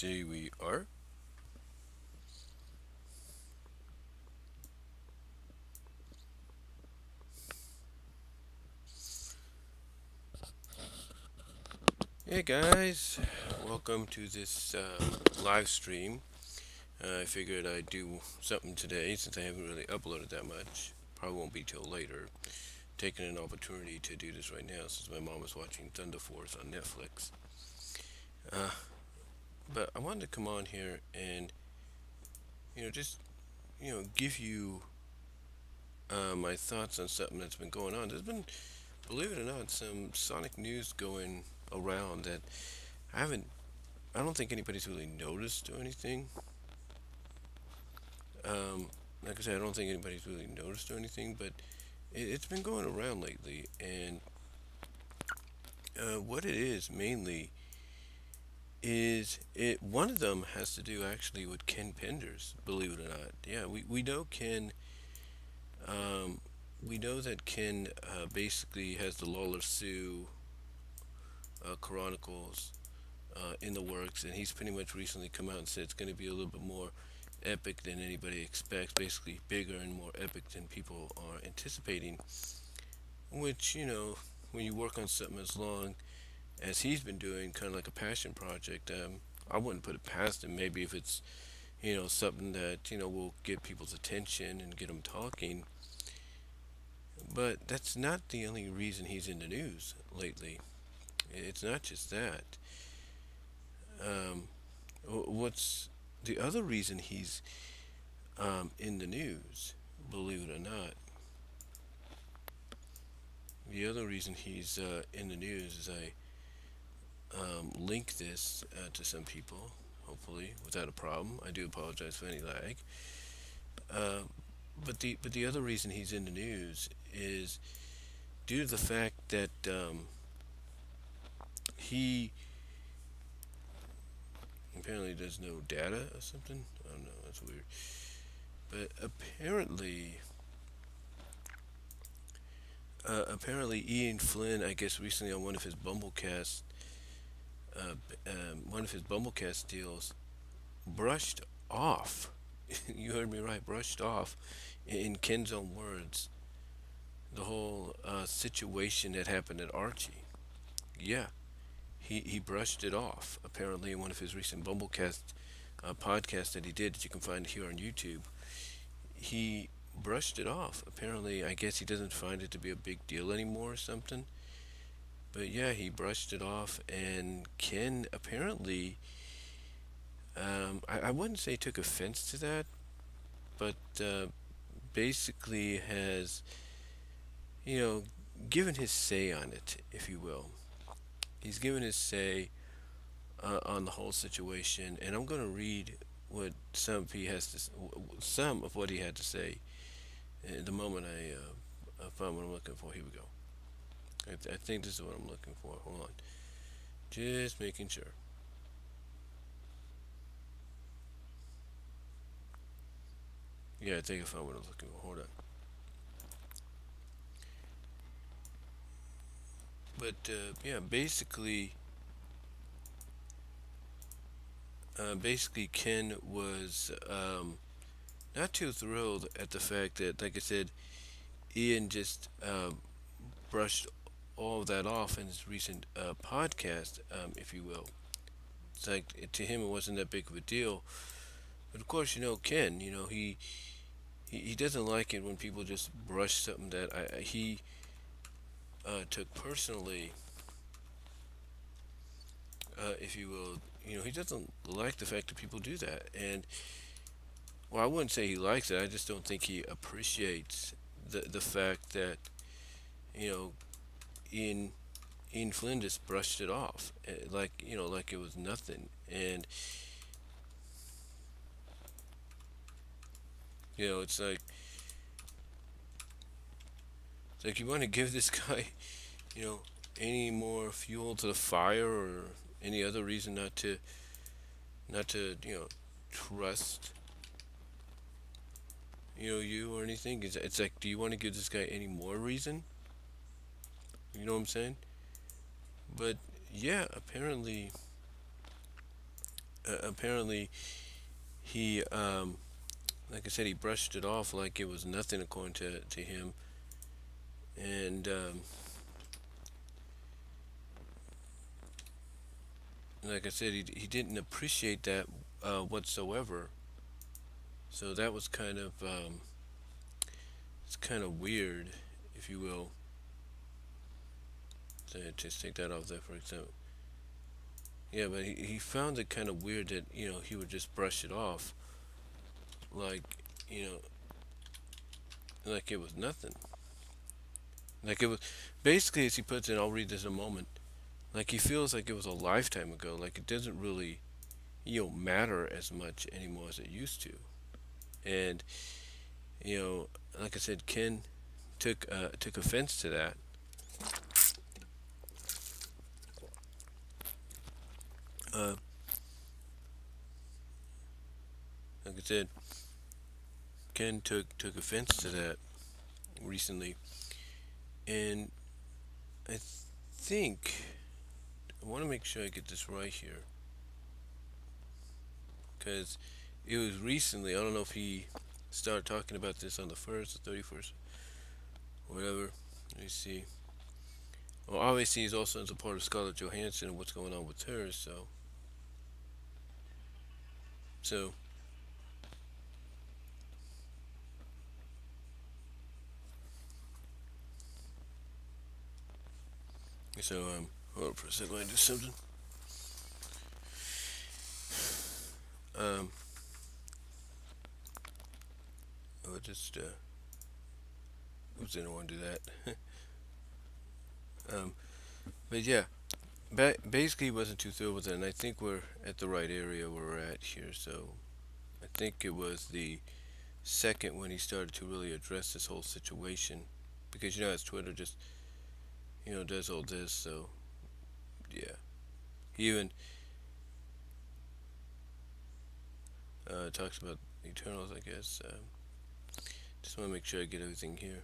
Here we are. Hey guys, welcome to this live stream. I figured I'd do something today since I haven't really uploaded that much. Probably won't be till later. Taking an opportunity to do this right now since my mom is watching Thunder Force on Netflix. Uh, but I wanted to come on here and just give you my thoughts on something that's been going on. There's been, believe it or not, some Sonic news going around that I haven't. I don't think anybody's really noticed or anything. Um, like I said, I don't think anybody's really noticed or anything, but it's been going around lately. And what it is mainly is it. One of them has to do actually with Ken Penders. Believe it or not, yeah, we know Ken. Um, we know that Ken basically has the Lawler Sue Chronicles in the works, and he's pretty much recently come out and said it's going to be a little bit more epic than anybody expects, basically bigger and more epic than people are anticipating. Which, when you work on something as long as he's been doing, kind of like a passion project, I wouldn't put it past him. Maybe if it's, something that, will get people's attention and get them talking. But that's not the only reason he's in the news lately. It's not just that. Um, what's the other reason he's in the news, believe it or not? The other reason he's in the news is I link this to some people, hopefully without a problem. I do apologize for any lag. Uh, but the other reason he's in the news is due to the fact that he apparently there's no data or something. I don't know. That's weird. But apparently Ian Flynn, I guess recently on uh, one of his Bumblecast deals, brushed off. You heard me right, brushed off, in Ken's own words, the whole situation that happened at Archie. Yeah, he brushed it off. Apparently, in one of his recent Bumblecast podcasts that he did, that you can find here on YouTube, he brushed it off. Apparently, I guess he doesn't find it to be a big deal anymore or something. But yeah, he brushed it off, and Ken apparently, I wouldn't say took offense to that, but basically has, you know, given his say on it, if you will. He's given his say on the whole situation, and I'm going to read what some of what he had to say. The moment I find what I'm looking for, here we go. I think this is what I'm looking for. Hold on, just making sure. Yeah, I think I found what I'm looking for. Hold on. But yeah, basically, Ken was not too thrilled at the fact that, like I said, Ian just brushed all of that off in his recent podcast, if you will. It's like to him it wasn't that big of a deal, but of course, Ken, he doesn't like it when people just brush something that he took personally, if you will. He doesn't like the fact that people do that, and well, I wouldn't say he likes it. I just don't think he appreciates the fact that you know Ian Ian Flynn just brushed it off, like like it was nothing. And it's like you want to give this guy you know any more fuel to the fire, or any other reason not to trust you or anything. It's like, do you want to give this guy any more reason? You know what I'm saying? But yeah, apparently apparently he, like I said, he brushed it off like it was nothing according to him. And like I said, he didn't appreciate that whatsoever. So that was kind of it's kind of weird, if you will. So just take that off there for example. Yeah, but he found it kind of weird that he would just brush it off like you know like it was nothing. Like it was basically, as he puts it. I'll read this in a moment. Like he feels like it was a lifetime ago. Like it doesn't really matter as much anymore as it used to. And like I said, Ken took offense to that. Uh, like I said, Ken took offense to that recently, and I think I want to make sure I get this right here because it was recently. I don't know if he started talking about this on the 1st or 31st, or whatever. Let me see. Well, obviously he's also in support of Scarlett Johansson and what's going on with her. So hold on for a second. Let me do something. Um, I'll just oops, I didn't want to do that. But yeah, basically he wasn't too thrilled with it, and I think we're at the right area where we're at here. So I think it was the second when he started to really address this whole situation, because as Twitter just does all this. So yeah, he even talks about Eternals, I guess. Just want to make sure I get everything here.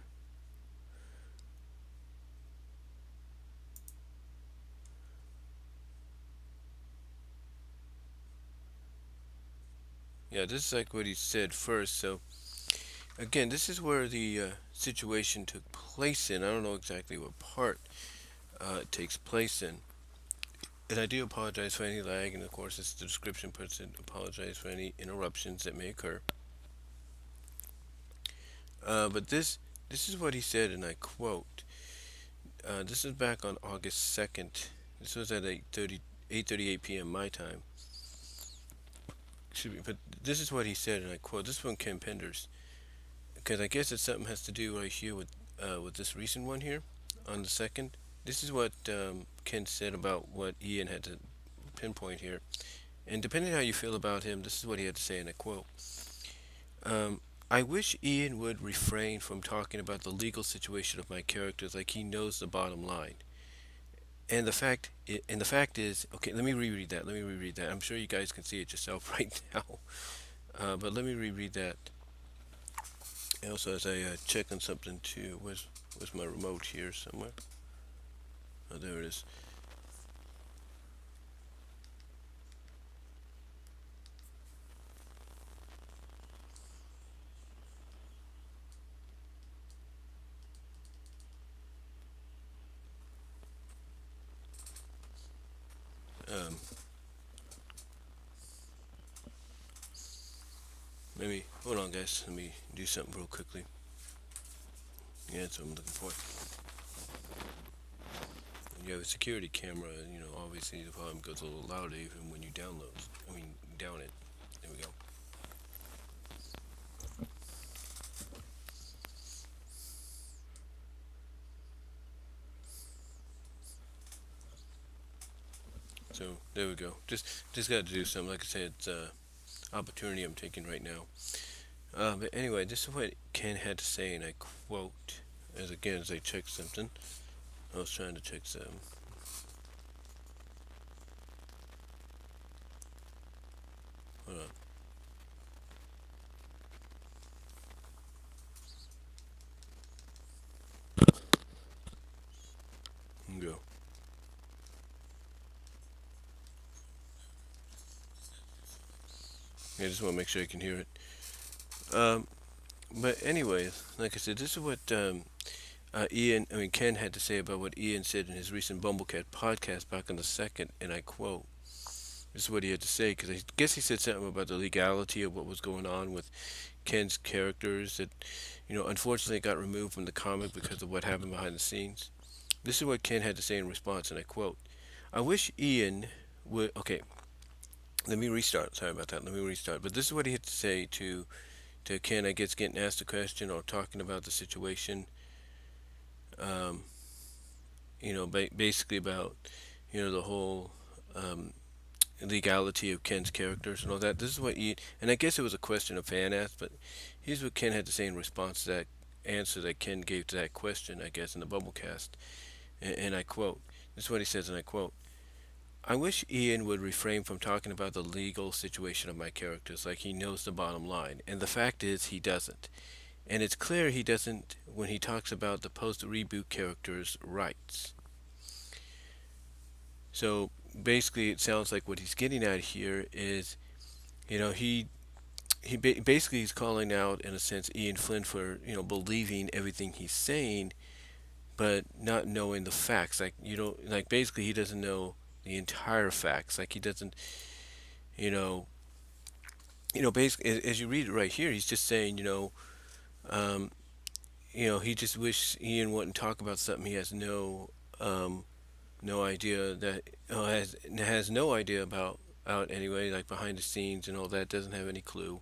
Yeah, this is like what he said first. So again, this is where the situation took place in. I don't know exactly what part it takes place in. And I do apologize for any lag, and of course, as the description puts it, apologize for any interruptions that may occur. But this is what he said, and I quote. This is back on August 2nd. This was at 8:38 p.m. my time. Excuse me, but this is what he said, and I quote. This is from Ken Penders, because I guess it's something has to do right here with this recent one here on the second. This is what Ken said about what Ian had to pinpoint here. And depending on how you feel about him, this is what he had to say in a quote. I wish Ian would refrain from talking about the legal situation of my characters like he knows the bottom line. And the fact is, okay, let me reread that. Let me reread that. I'm sure you guys can see it yourself right now. But let me reread that. And also, as I check on something too, where's my remote here somewhere? Oh, there it is. Um, Maybe hold on, guys. Let me do something real quickly. Yeah, that's what I'm looking for. When you have a security camera, obviously the volume goes a little louder even when you download. I mean, down it. There we go. So there we go. Just got to do something. Like I said, it's opportunity I'm taking right now. But anyway, this is what Ken had to say, and I quote, as I check something. I was trying to check some. Hold on. Here we go. I just want to make sure you can hear it. Um, but anyways, like I said, this is what Ken had to say about what Ian said in his recent Bumblecat podcast back on the second, and I quote. This is what he had to say because I guess he said something about the legality of what was going on with Ken's characters that, unfortunately got removed from the comic because of what happened behind the scenes. This is what Ken had to say in response, and I quote: "I wish Ian would." Okay, let me restart. Sorry about that. Let me restart. But this is what he had to say to Ken. I guess getting asked a question or talking about the situation. Um, basically about the whole legality of Ken's characters and all that. This is what Ian, and I guess it was a question a fan asked, but here's what Ken had to say in response to that answer that Ken gave to that question, I guess, in the Bubblecast. And I quote, this is what he says, and I quote, "I wish Ian would refrain from talking about the legal situation of my characters like he knows the bottom line. And the fact is, he doesn't. And it's clear he doesn't when he talks about the post-reboot characters' rights." So basically, it sounds like what he's getting at here is, basically he's calling out in a sense Ian Flynn for believing everything he's saying, but not knowing the facts. Like basically he doesn't know the entire facts. Like he doesn't you know basically as you read it right here, he's just saying um, he just wish Ian wouldn't talk about something he has no idea that has no idea about out anyway, like behind the scenes and all that, doesn't have any clue.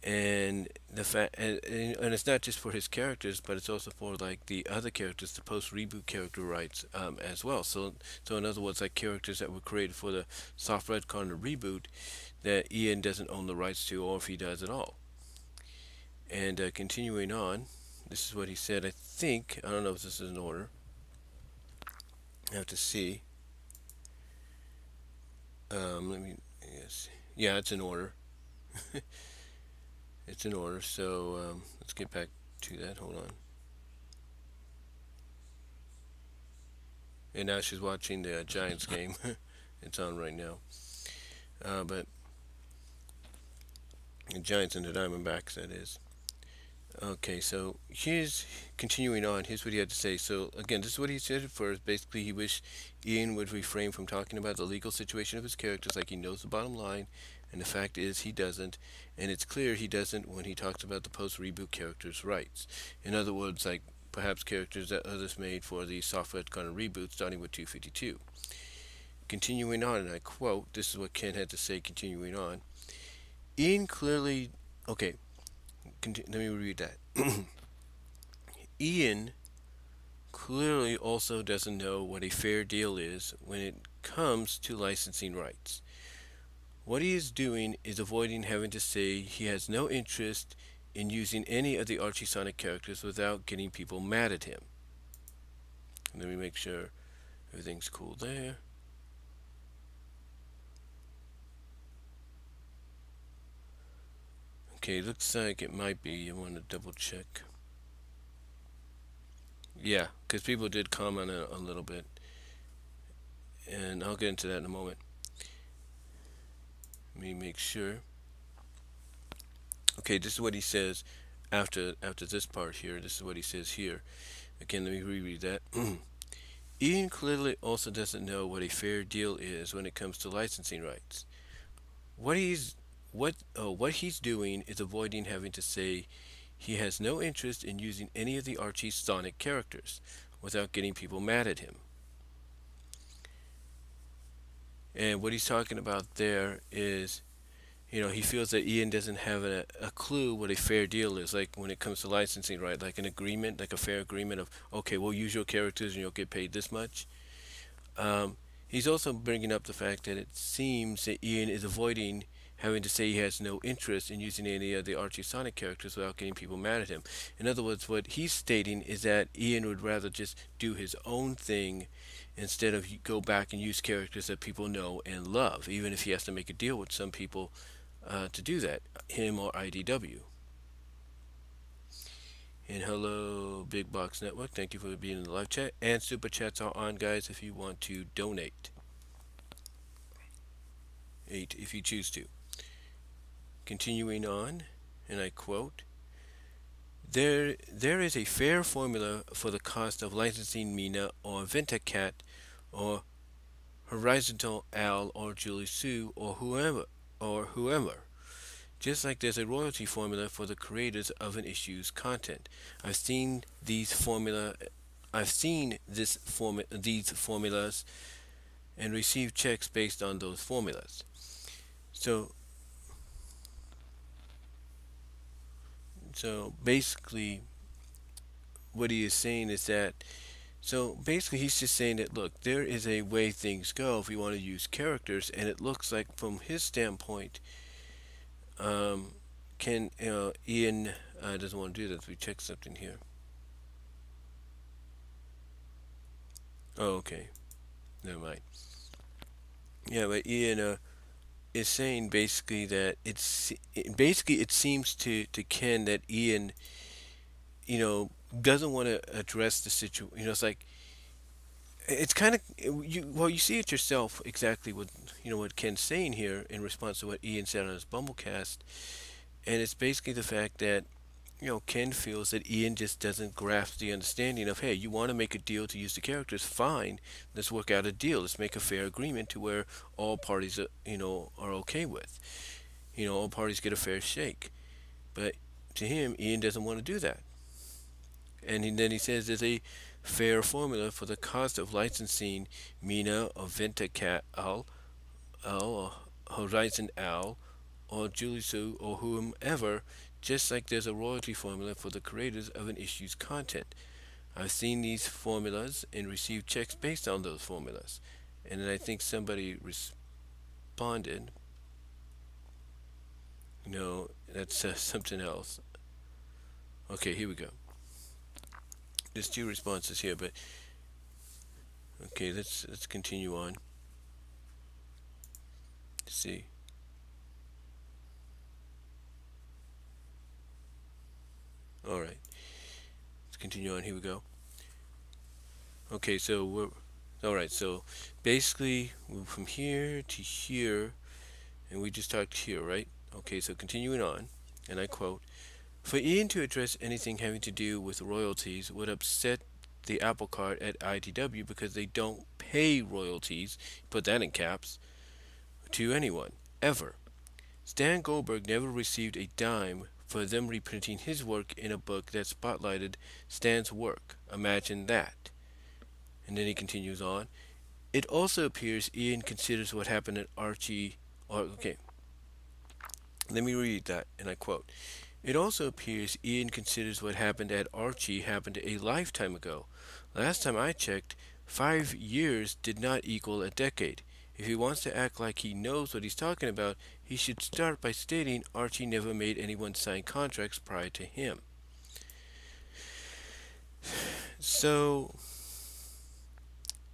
And the fact and it's not just for his characters, but it's also for like the other characters, the post reboot character rights as well. So in other words, like characters that were created for the soft retcon reboot that Ian doesn't own the rights to, or if he does at all. And continuing on, this is what he said. I don't know if this is in order. I have to see. Let me. Yes. Yeah, it's in order. It's in order. So let's get back to that. Hold on. And now she's watching the Giants game. It's on right now. But the Giants and the Diamondbacks, that is. Okay, so here's continuing on. Here's what he had to say. So again, this is what he said at first. Basically, he wished Ian would refrain from talking about the legal situation of his characters like he knows the bottom line, and the fact is he doesn't, and it's clear he doesn't when he talks about the post-reboot characters' rights. In other words, like perhaps characters that others made for the software kind of reboot starting with 252. Continuing on, and I quote, this is what Ken had to say continuing on. Ian clearly, okay, let me read that. Ian clearly also doesn't know what a fair deal is when it comes to licensing rights. What he is doing is avoiding having to say he has no interest in using any of the Archie Sonic characters without getting people mad at him. Let me make sure everything's cool there. Okay, looks like it might be. I want to double check. Yeah, because people did comment a little bit, and I'll get into that in a moment. Let me make sure. Okay, this is what he says after this part here. This is what he says here. Again, let me reread that. Ian clearly also doesn't know what a fair deal is when it comes to licensing rights. What he's doing is avoiding having to say he has no interest in using any of the Archie Sonic characters without getting people mad at him. And what he's talking about there is, he feels that Ian doesn't have a clue what a fair deal is, like when it comes to licensing, right? Like an agreement, like a fair agreement of, okay, we'll use your characters and you'll get paid this much. He's also bringing up the fact that it seems that Ian is avoiding having to say he has no interest in using any of the Archie Sonic characters without getting people mad at him. In other words, what he's stating is that Ian would rather just do his own thing instead of go back and use characters that people know and love, even if he has to make a deal with some people to do that, him or IDW. And hello, Big Box Network. Thank you for being in the live chat. And super chats are on, guys, if you want to donate. 8, if you choose to. Continuing on, and I quote, there is a fair formula for the cost of licensing Mina or Ventacat or Horizontal Al or Julie Sue or whoever. Just like there's a royalty formula for the creators of an issue's content. I've seen these formula I've seen these formulas and received checks based on those formulas. So so basically what he is saying is that so basically he's just saying that look, there is a way things go if we want to use characters, and it looks like from his standpoint, um, can Ian doesn't want to do this. We check something here. Oh, okay, never mind. Yeah, but Ian is saying basically that it seems to Ken that Ian, you know, doesn't want to address the situation. It's like it's kind of you see it yourself exactly what what Ken's saying here in response to what Ian said on his Bumblecast, and it's basically the fact that Ken feels that Ian just doesn't grasp the understanding of, hey, you want to make a deal to use the characters, fine, let's work out a deal, let's make a fair agreement to where all parties are okay with, all parties get a fair shake. But to him, Ian doesn't want to do that. And then he says there's a fair formula for the cost of licensing Mina or Ventacat Al or Horizon Al or Julisu or whomever, just like there's a royalty formula for the creators of an issue's content. I've seen these formulas and received checks based on those formulas. And then I think somebody responded, no, that's something else. Okay, here we go. There's two responses here, but okay, let's continue on. Let's see. All right, let's continue on. Here we go. Okay, so we're all right. So basically, we're from here to here, and we just talked here, right? Okay, so continuing on, and I quote: "For Ian to address anything having to do with royalties would upset the apple cart at IDW because they don't pay royalties, put that in caps, to anyone, ever. Stan Goldberg never received a dime for them reprinting his work in a book that spotlighted Stan's work. Imagine that." And then he continues on. It also appears Ian considers what happened at Archie. Okay, let me read that, and I quote. It also appears Ian considers what happened at Archie happened a lifetime ago. Last time I checked, 5 years did not equal a decade. If he wants to act like he knows what he's talking about, he should start by stating Archie never made anyone sign contracts prior to him. So,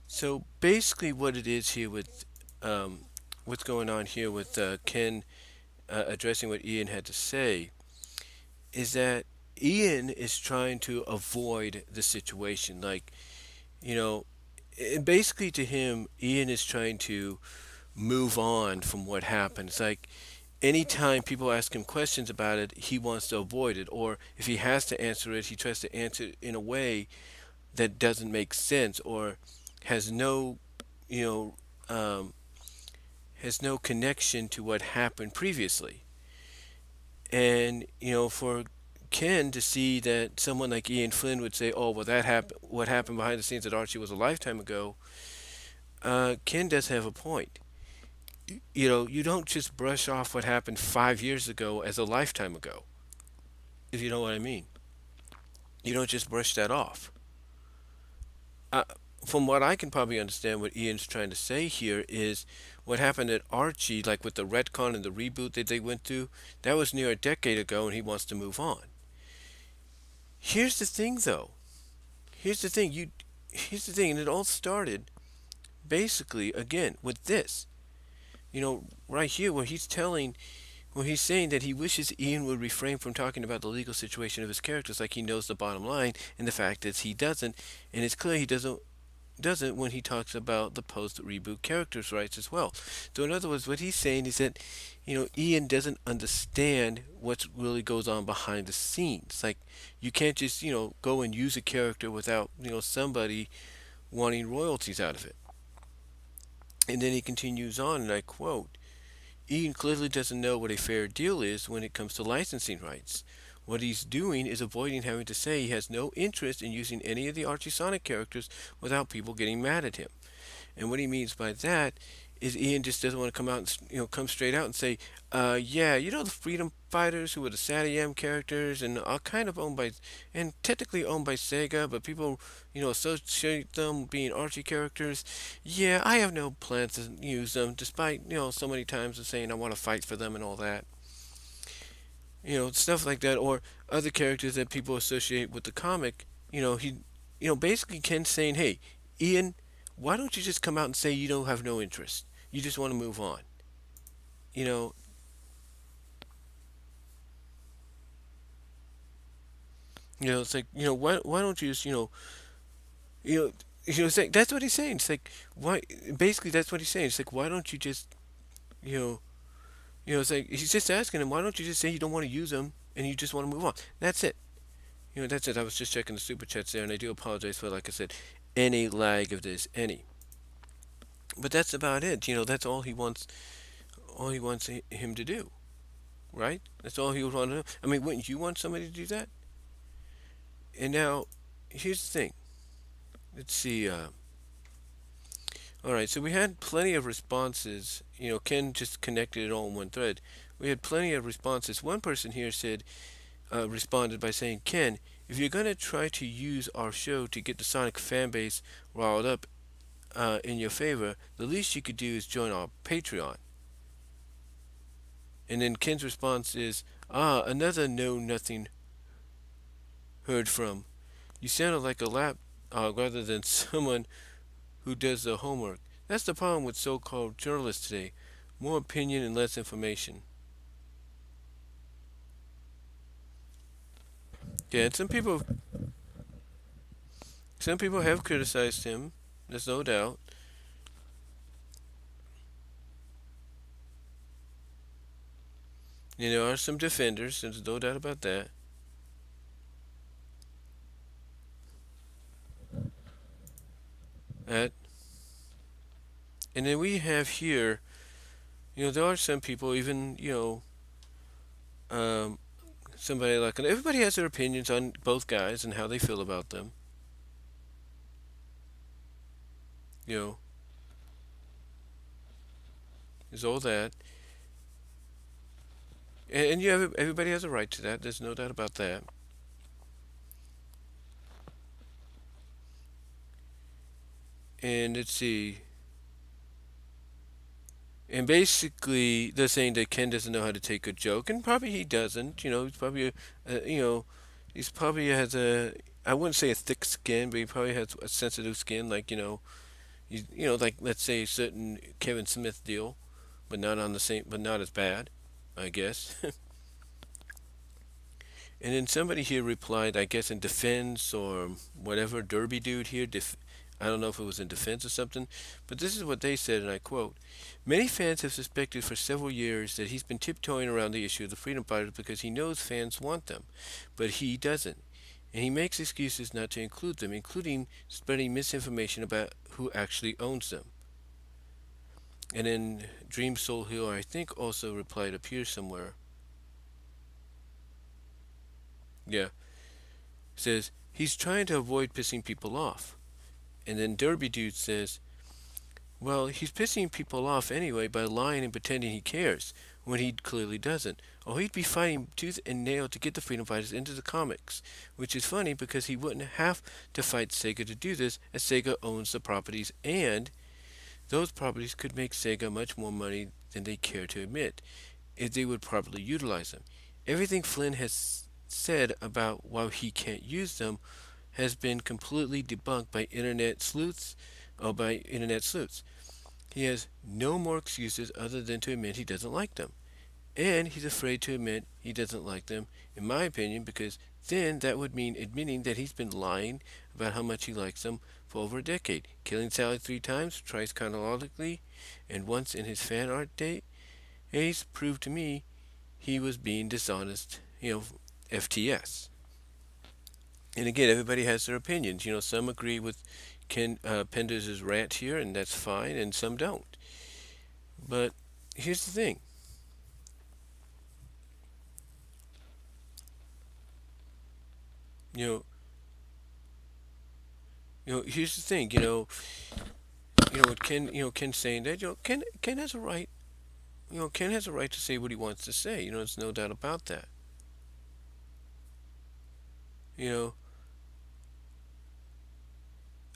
so basically, what it is here with what's going on here with Ken addressing what Ian had to say is that Ian is trying to avoid the situation. Like, you know, basically to him, Ian is trying to move on from what happened. It's like anytime people ask him questions about it, he wants to avoid it. Or if he has to answer it, he tries to answer it in a way that doesn't make sense or has no, you know, has no connection to what happened previously. And for Ken to see that someone like Ian Flynn would say, "Oh, well, that happened. What happened behind the scenes at Archie was a lifetime ago." Ken does have a point. You don't just brush off what happened 5 years ago as a lifetime ago, if you know what I mean. You don't just brush that off. Uh, from what I can probably understand, what Ian's trying to say here is what happened at Archie, like with the retcon and the reboot that they went through, that was near a decade ago, and he wants to move on. Here's the thing, though. Here's the thing. Here's the thing, and it all started basically again with this. Right here where he's saying that he wishes Ian would refrain from talking about the legal situation of his characters like he knows the bottom line, and the fact is he doesn't, and it's clear he doesn't doesn't when he talks about the post-reboot characters' rights as well. So in other words, what he's saying is that, Ian doesn't understand what really goes on behind the scenes. Like, you can't just, go and use a character without, somebody wanting royalties out of it. And then he continues on, and I quote, Ian clearly doesn't know what a fair deal is when it comes to licensing rights. What he's doing is avoiding having to say he has no interest in using any of the Archie Sonic characters without people getting mad at him. And what he means by that is Ian just doesn't want to come out and come straight out and say, yeah, the Freedom Fighters who were the SatAM characters and are kind of owned by and technically owned by Sega, but people associate them being Archie characters. Yeah, I have no plans to use them, despite so many times of saying I want to fight for them and all that. Stuff like that, or other characters that people associate with the comic. He, basically Ken saying, hey, Ian, why don't you just come out and say you don't have no interest? You just want to move on. You know, it's like, why don't you just, you know, it's like, that's what he's saying. It's like, why? Basically, that's what he's saying. It's like, why don't you just, you know, it's like he's just asking him, why don't you just say you don't want to use them and you just want to move on? That's it. That's it. I was just checking the super chats there, and I do apologize for, like I said, any lag of this, any. But that's about it. That's all he wants. All he wants him to do, right? That's all he would want to do. I mean, wouldn't you want somebody to do that? And now, here's the thing. Let's see. All right, so we had plenty of responses. Ken just connected it all in one thread. We had plenty of responses. One person here said, responded by saying, Ken, if you're going to try to use our show to get the Sonic fan base riled up in your favor, the least you could do is join our Patreon. And then Ken's response is, another know nothing heard from. You sounded like a lap rather than someone who does the homework. That's the problem with so-called journalists today. More opinion and less information. Yeah, and some people have criticized him. There's no doubt. There are some defenders. There's no doubt about that. That. And then we have here, there are some people, even, um, somebody like, everybody has their opinions on both guys and how they feel about them. You know, there's all that. And everybody has a right to that. There's no doubt about that. And let's see. And basically, they're saying that Ken doesn't know how to take a joke, and probably he doesn't. He's probably has a, I wouldn't say a thick skin, but he probably has a sensitive skin, like like let's say a certain Kevin Smith deal, but not on the same, but not as bad, I guess. And then somebody here replied, I guess in defense or whatever, Derby dude here, I don't know if it was in defense or something, but this is what they said, and I quote, many fans have suspected for several years that he's been tiptoeing around the issue of the freedom fighters because he knows fans want them, but he doesn't. And he makes excuses not to include them, including spreading misinformation about who actually owns them. And then Dream Soul Hill, I think, also replied, appears somewhere. Yeah. Says, he's trying to avoid pissing people off. And then Derby Dude says, well, he's pissing people off anyway by lying and pretending he cares, when he clearly doesn't. Or he'd be fighting tooth and nail to get the freedom fighters into the comics, which is funny because he wouldn't have to fight Sega to do this, as Sega owns the properties, and those properties could make Sega much more money than they care to admit, if they would properly utilize them. Everything Flynn has said about why he can't use them has been completely debunked by internet sleuths. He has no more excuses other than to admit he doesn't like them. And he's afraid to admit he doesn't like them, in my opinion, because then that would mean admitting that he's been lying about how much he likes them for over a decade. Killing Sally 3 times, twice chronologically, and once in his fan art date. He's proved to me he was being dishonest, FTS. And again, everybody has their opinions. Some agree with Ken Penders' rant here, and that's fine, and some don't. But here's the thing. You know, here's the thing. What Ken's saying that Ken has a right. Ken has a right to say what he wants to say. There's no doubt about that. You know,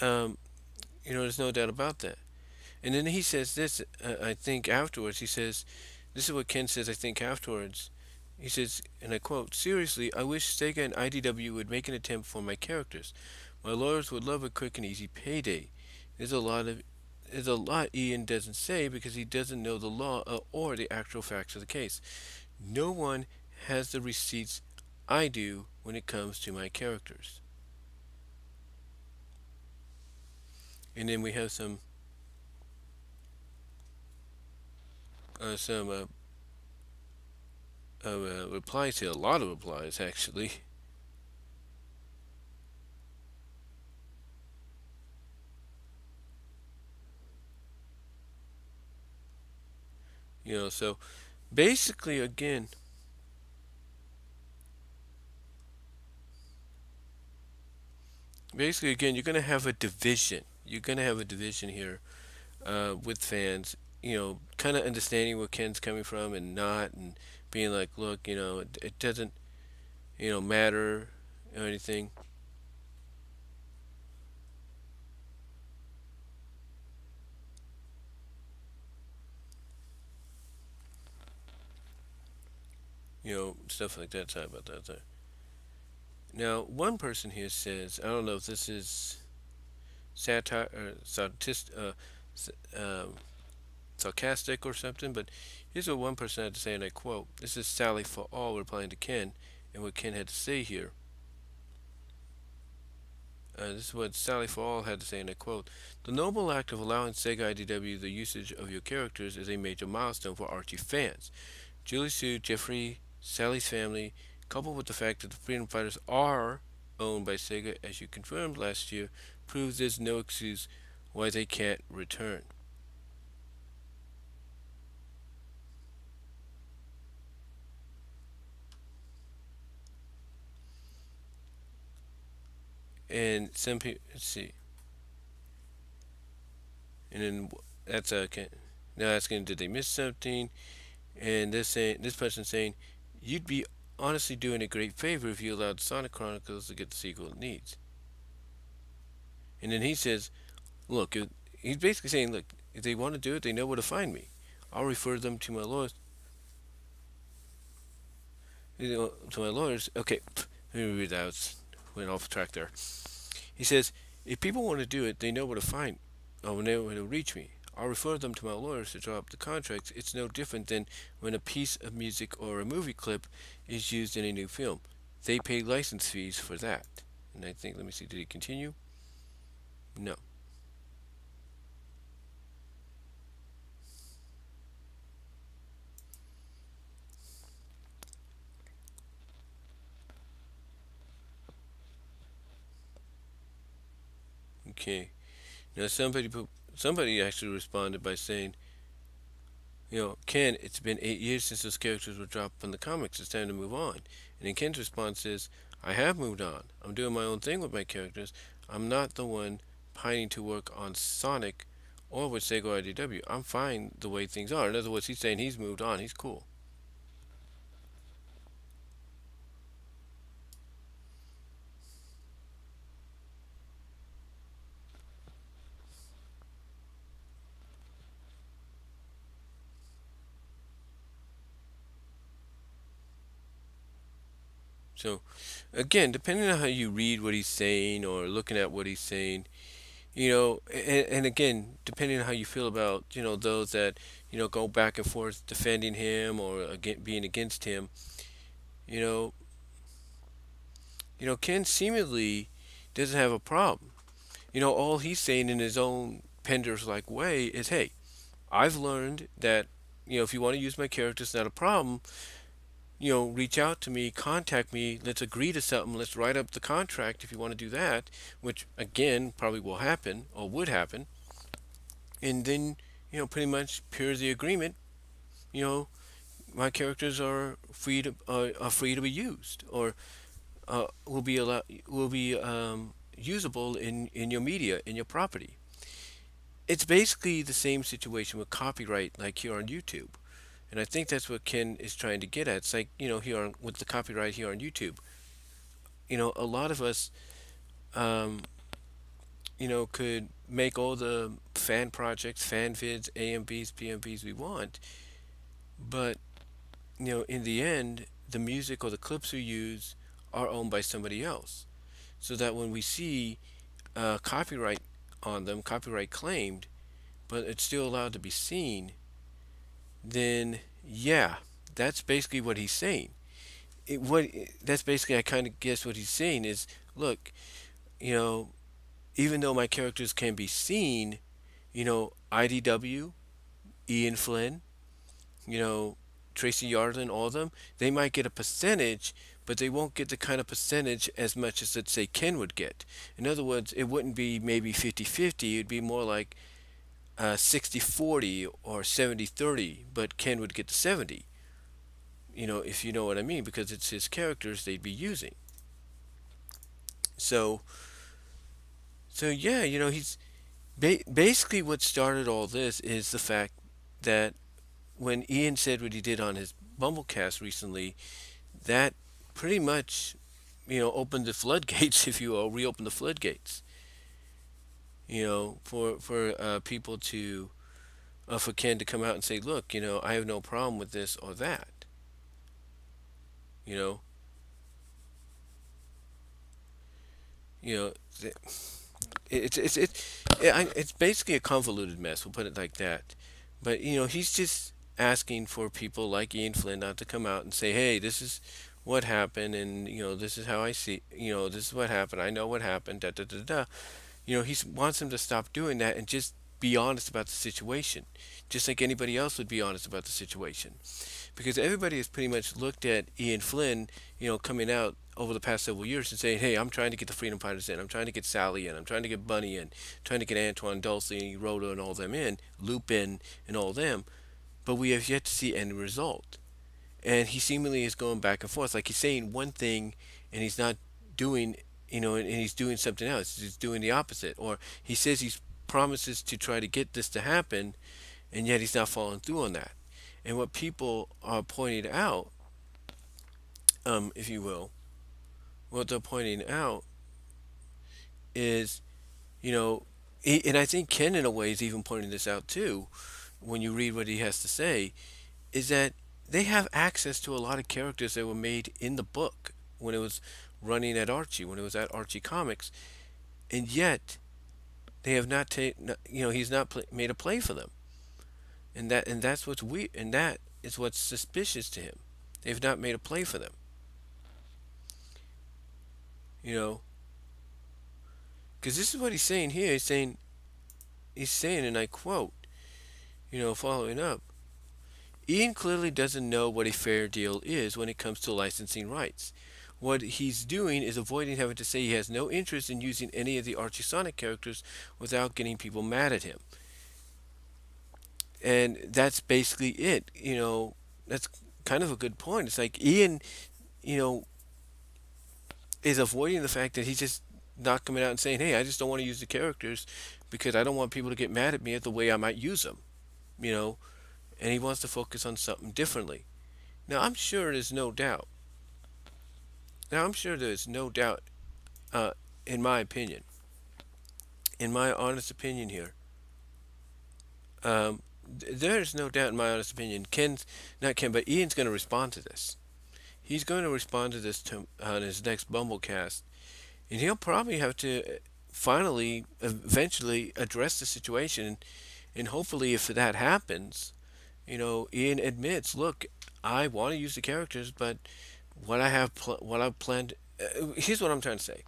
um, there's no doubt about that. And then he says this. I think afterwards, he says, "This is what Ken says." I think afterwards, he says, and I quote: "Seriously, I wish Sega and IDW would make an attempt for my characters. My lawyers would love a quick and easy payday. There's a lot of there's a lot Ian doesn't say because he doesn't know the law or the actual facts of the case. No one has the receipts I do when it comes to my characters." And then we have some replies here, a lot of replies actually. So basically, again, you're going to have a division. You're going to have a division here with fans, kind of understanding where Ken's coming from and not, and being like, look, it doesn't, matter or anything. Stuff like that. Sorry about that. There. Now, one person here says, I don't know if this is satire or sarcastic or something, but here's what one person had to say, and I quote: "This is Sally for all replying to Ken, and what Ken had to say here. This is what Sally for all had to say, and I quote: "The noble act of allowing Sega IDW the usage of your characters is a major milestone for Archie fans. Julie Sue, Jeffrey, Sally's family, coupled with the fact that the Freedom Fighters are owned by Sega, as you confirmed last year, proves there's no excuse why they can't return." And some people, let's see, and then that's okay. Now asking, did they miss something? And this person saying, "You'd be honestly doing a great favor if you allowed Sonic Chronicles to get the sequel it needs." And then he says, "Look, he's basically saying, look, if they want to do it, they know where to find me. I'll refer them to my lawyers." To my lawyers. Okay, let me read that. Went off track there. He says, "If people want to do it, they know where to find, or know where to reach me. I'll refer them to my lawyers to draw up the contracts. It's no different than when a piece of music or a movie clip is used in a new film. They pay license fees for that." And I think, let me see, did he continue? No. Okay. Now somebody actually responded by saying, "Ken, it's been 8 years since those characters were dropped from the comics. It's time to move on." And then Ken's response is, "I have moved on. I'm doing my own thing with my characters. I'm not the one pining to work on Sonic or with Sega IDW. I'm fine the way things are." In other words, he's saying he's moved on. He's cool. So, again, depending on how you read what he's saying or looking at what he's saying, and again, depending on how you feel about, those that, go back and forth defending him or being against him, you know, Ken seemingly doesn't have a problem. All he's saying in his own Penders like way is, hey, I've learned that, if you want to use my character, it's not a problem. Reach out to me, contact me, let's agree to something, let's write up the contract if you want to do that, which again probably will happen or would happen. And then, pretty much here's the agreement. You know, my characters are free to be used, or will be usable in your media, in your property. It's basically the same situation with copyright, like here on YouTube. And I think that's what Ken is trying to get at. It's like, here with the copyright here on YouTube. A lot of us, um, could make all the fan projects, fan vids, AMVs, PMVs we want. But, in the end, the music or the clips we use are owned by somebody else. So that when we see copyright on them, copyright claimed, but it's still allowed to be seen, then yeah, that's basically what he's saying. That's basically, I kind of guess what he's saying is, look, you know, even though my characters can be seen, IDW, Ian Flynn, you know, Tracy Yardlin, all of them, they might get a percentage, but they won't get the kind of percentage as much as, let's say, Ken would get. In other words, it wouldn't be maybe 50-50, it'd be more like 60-40 or 70-30, but Ken would get the 70, if you know what I mean, because it's his characters they'd be using. So, so yeah, he's basically what started all this is the fact that when Ian said what he did on his Bumblecast recently, that pretty much, opened the floodgates, if you will, reopened the floodgates, for people to, for Ken to come out and say, look, I have no problem with this or that, you know, you know, it's basically a convoluted mess. We'll put it like that. But he's just asking for people like Ian Flynn not to come out and say, "Hey, this is what happened, and this is how I see. This is what happened. I know what happened." Da da da da. He wants them to stop doing that and just be honest about the situation, just like anybody else would be honest about the situation. Because everybody has pretty much looked at Ian Flynn, coming out over the past several years and saying, "Hey, I'm trying to get the Freedom Fighters in. I'm trying to get Sally in. I'm trying to get Bunny in. Trying to get Antoine Dulcie and Rhoda and all them in, Lupin and all them." But we have yet to see any result. And he seemingly is going back and forth, like he's saying one thing and he's not doing, and he's doing something else. He's doing the opposite, or he says he promises to try to get this to happen, and yet he's not following through on that. And what people are pointing out, if you will, what they're pointing out is, and I think Ken in a way is even pointing this out too, when you read what he has to say, is that they have access to a lot of characters that were made in the book when it was running at Archie, when it was at Archie Comics, and yet they have not taken, he's not made a play for them, and that's what's weird, and that is what's suspicious to him. They've not made a play for them, you know, because this is what he's saying here. He's saying, and I quote, following up. Ian clearly doesn't know what a fair deal is when it comes to licensing rights. What he's doing is avoiding having to say he has no interest in using any of the Archie Sonic characters without getting people mad at him. And that's basically it. That's kind of a good point. It's like Ian, you know, is avoiding the fact that he's just not coming out and saying, "Hey, I just don't want to use the characters because I don't want people to get mad at me at the way I might use them." You know, and he wants to focus on something differently. Now, I'm sure there's no doubt. Now, I'm sure there's no doubt, uh, in my opinion, in my honest opinion here, there's no doubt in my honest opinion. Not Ken, but Ian's going to respond to this. He's going to respond to this on his next Bumblecast, and he'll probably have to finally, eventually address the situation, and hopefully, if that happens, Ian admits, look, I want to use the characters, but what I've planned Here's what I'm trying to say.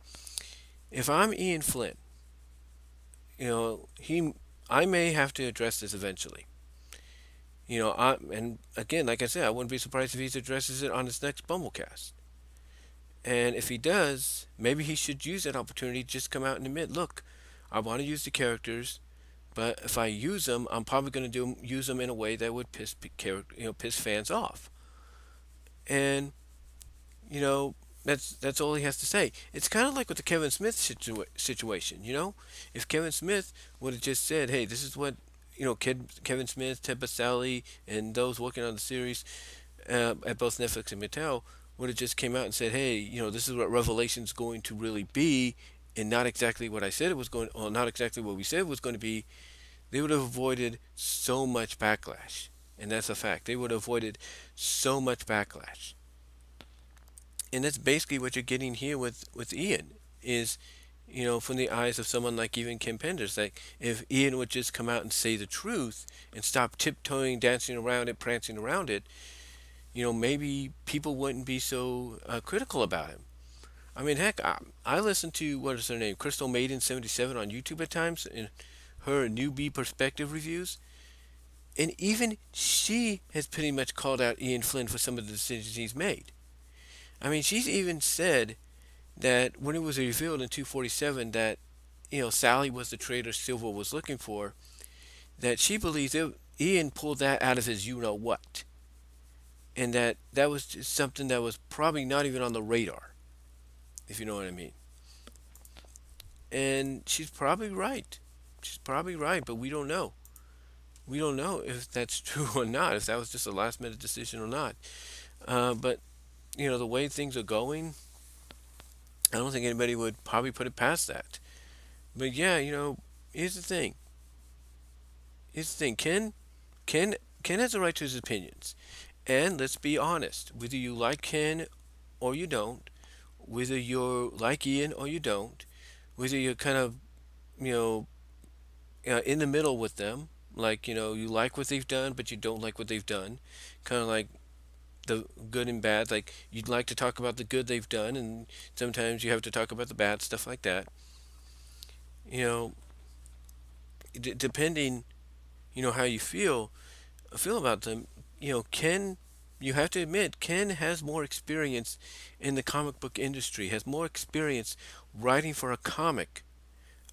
If I'm Ian Flynn, I may have to address this eventually. And again, like I said, I wouldn't be surprised if he addresses it on his next Bumblecast. And if he does, maybe he should use that opportunity to just come out and admit, look, I want to use the characters, but if I use them, I'm probably going to use them in a way that would piss fans off. And you know, that's all he has to say. It's kind of like with the Kevin Smith situation. If Kevin Smith would have just said, "Hey, this is what Kevin Smith, Ted Basali, and those working on the series at both Netflix and Mattel would have just came out and said, "Hey, this is what Revelation's going to really be." And not exactly what I said it was going, or not exactly what we said it was going to be, they would have avoided so much backlash. And that's a fact. They would have avoided so much backlash. And that's basically what you're getting here with Ian is, from the eyes of someone like even Kim Penders. Like, if Ian would just come out and say the truth and stop tiptoeing, dancing around it, prancing around it, maybe people wouldn't be so critical about him. I mean, heck, I listen to, what is her name, Crystal Maiden 77 on YouTube at times, and her newbie perspective reviews. And even she has pretty much called out Ian Flynn for some of the decisions he's made. I mean, she's even said that when it was revealed in 247 that Sally was the traitor Silver was looking for, that she believes Ian pulled that out of his you know what, and that was just something that was probably not even on the radar, if you know what I mean. And she's probably right. She's probably right, but we don't know. We don't know if that's true or not, if that was just a last minute decision or not. But the way things are going, I don't think anybody would probably put it past that. But yeah, here's the thing. Here's the thing. Ken has a right to his opinions. And let's be honest, whether you like Ken or you don't, whether you're like Ian or you don't, whether you're kind of, you know, in the middle with them, like, you like what they've done, but you don't like what they've done, kind of like the good and bad, like you'd like to talk about the good they've done, and sometimes you have to talk about the bad stuff like that. You know, depending, how you feel about them. Ken, you have to admit, Ken has more experience in the comic book industry, has more experience writing for a comic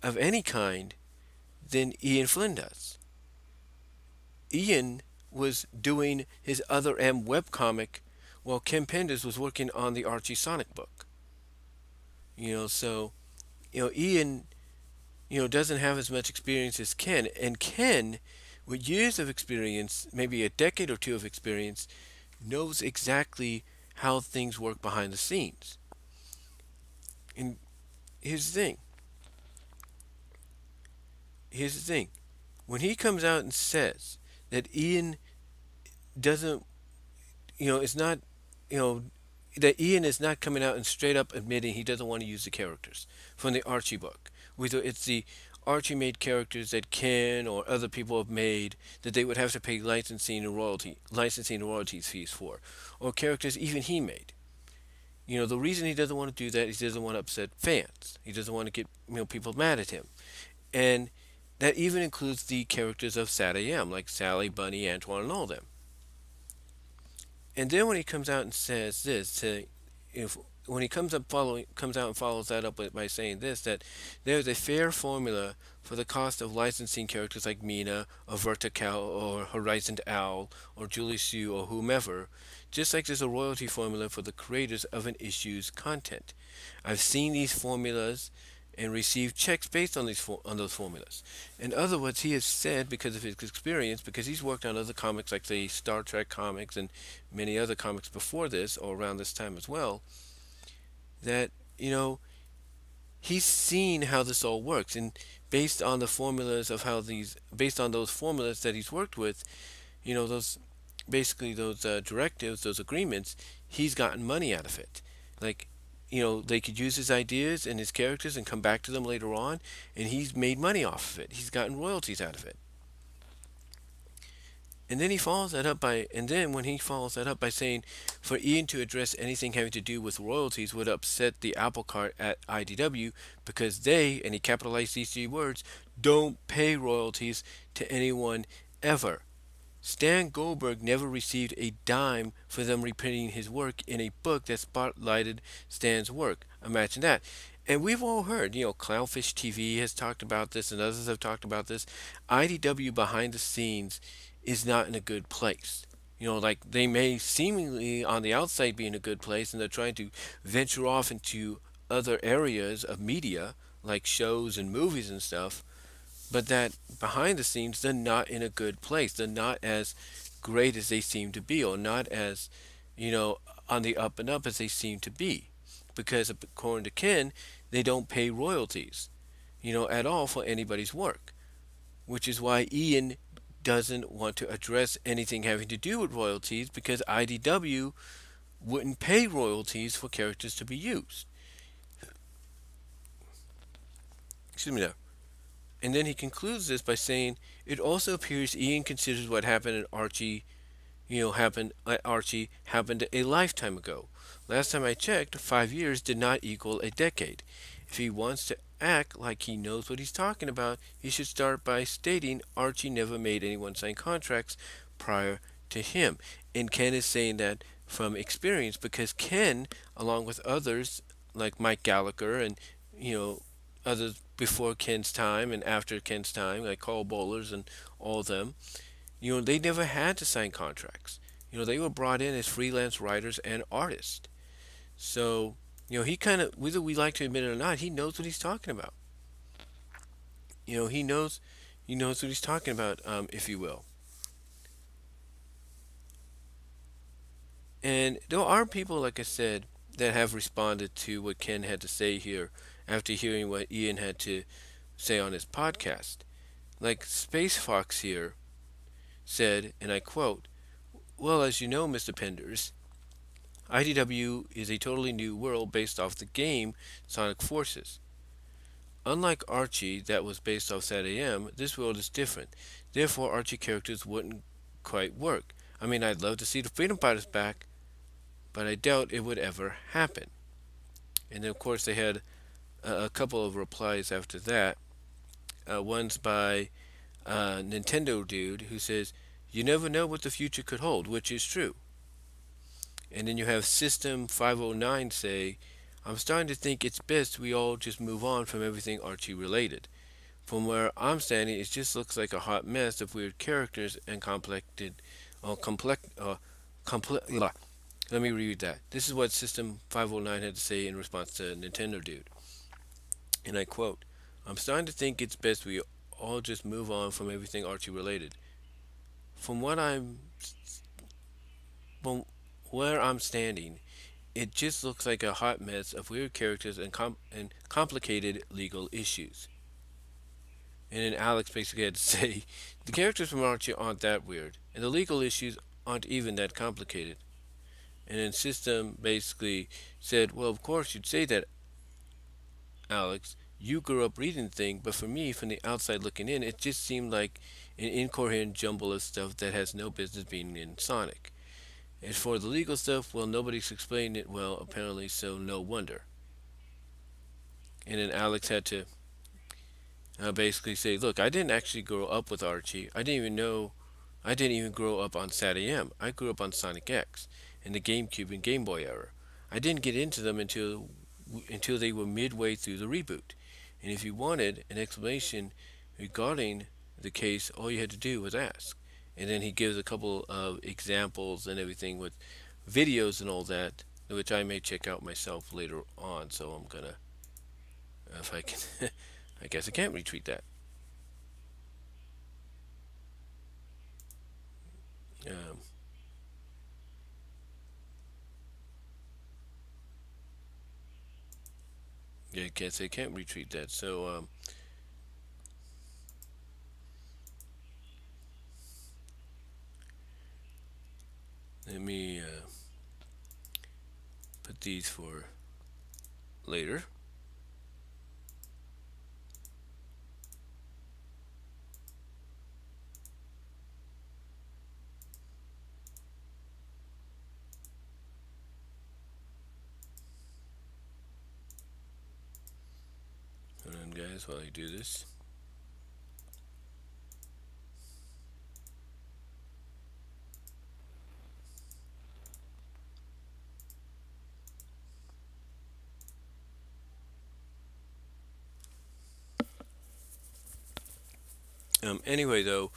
of any kind than Ian Flynn does. Ian was doing his Other M webcomic while Ken Penders was working on the Archie Sonic book. So, Ian, doesn't have as much experience as Ken. And Ken, with years of experience, maybe a decade or two of experience, knows exactly how things work behind the scenes. And here's the thing. Here's the thing. When he comes out and says that Ian doesn't, it's not, you know, that Ian is not coming out and straight up admitting he doesn't want to use the characters from the Archie book. Whether it's the Archie made characters that Ken or other people have made that they would have to pay licensing and royalties fees for, or characters even he made. The reason he doesn't want to do that is he doesn't want to upset fans. He doesn't want to get people mad at him, and that even includes the characters of SatAM, like Sally, Bunny, Antoine, and all them. And then when he comes out and says this, when he comes out and follows that up by saying this, that there's a fair formula for the cost of licensing characters like Mina or Vertical or Horizon Owl or Julie Sue or whomever, just like there's a royalty formula for the creators of an issue's content. I've seen these formulas and received checks based on those formulas. In other words, he has said, because of his experience, because he's worked on other comics like the Star Trek comics and many other comics before this or around this time as well, that he's seen how this all works, and based on the formulas of based on those formulas that he's worked with, those basically those directives, those agreements, he's gotten money out of it. Like, they could use his ideas and his characters and come back to them later on, and he's made money off of it. He's gotten royalties out of it. And then he follows that up by, and then when he follows that up by saying, for Ian to address anything having to do with royalties would upset the apple cart at IDW because they, and he capitalized these three words, don't pay royalties to anyone ever. Stan Goldberg never received a dime for them reprinting his work in a book that spotlighted Stan's work. Imagine that. And we've all heard, Clownfish TV has talked about this and others have talked about this. IDW behind the scenes is not in a good place. Like they may seemingly on the outside be in a good place and they're trying to venture off into other areas of media like shows and movies and stuff, but that behind the scenes they're not in a good place. They're not as great as they seem to be, or not as, you know, on the up and up as they seem to be. Because according to Ken, they don't pay royalties, at all for anybody's work. Which is why Ian doesn't want to address anything having to do with royalties because IDW wouldn't pay royalties for characters to be used. Excuse me there. And then he concludes this by saying, it also appears Ian considers what happened at Archie, happened a lifetime ago. Last time I checked, 5 years did not equal a decade. If he wants to act like he knows what he's talking about, he should start by stating Archie never made anyone sign contracts prior to him. And Ken is saying that from experience because Ken, along with others like Mike Gallagher and, you know, others before Ken's time and after Ken's time, like Carl Bowlers and all of them, they never had to sign contracts. They were brought in as freelance writers and artists. So, he kind of, whether we like to admit it or not, he knows what he's talking about. He knows what he's talking about, if you will. And there are people, like I said, that have responded to what Ken had to say here after hearing what Ian had to say on his podcast. Like Space Fox here said, and I quote, well, as you know, Mr. Penders, IDW is a totally new world based off the game Sonic Forces. Unlike Archie, that was based off SatAM, this world is different. Therefore, Archie characters wouldn't quite work. I mean, I'd love to see the Freedom Fighters back, but I doubt it would ever happen. And then, of course, they had a couple of replies after that. One's by Nintendo Dude, who says, you never know what the future could hold, which is true. And then you have System 509 say, I'm starting to think it's best we all just move on from everything Archie related. From where I'm standing, it just looks like a hot mess of weird characters and let me read that. This is what System 509 had to say in response to Nintendo Dude. And I quote, I'm starting to think it's best we all just move on from everything Archie related. From what from where I'm standing, it just looks like a hot mess of weird characters and complicated legal issues. And then Alex basically had to say, the characters from Archie aren't that weird, and the legal issues aren't even that complicated. And then System basically said, well, of course you'd say that, Alex. You grew up reading the thing, but for me, from the outside looking in, it just seemed like an incoherent jumble of stuff that has no business being in Sonic. As for the legal stuff, well, nobody's explained it well, apparently, so no wonder. And then Alex had to basically say, look, I didn't actually grow up with Archie. I didn't even grow up on SatAM. I grew up on Sonic X and the GameCube and Game Boy era. I didn't get into them until they were midway through the reboot. And if you wanted an explanation regarding the case, all you had to do was ask. And then he gives a couple of examples and everything with videos and all that, which I may check out myself later on. So I'm gonna, if I can, I guess I can't retweet that. Um, yeah, I guess I can't retweet that. So let me put these for later. guys, while I do this. Anyway, though,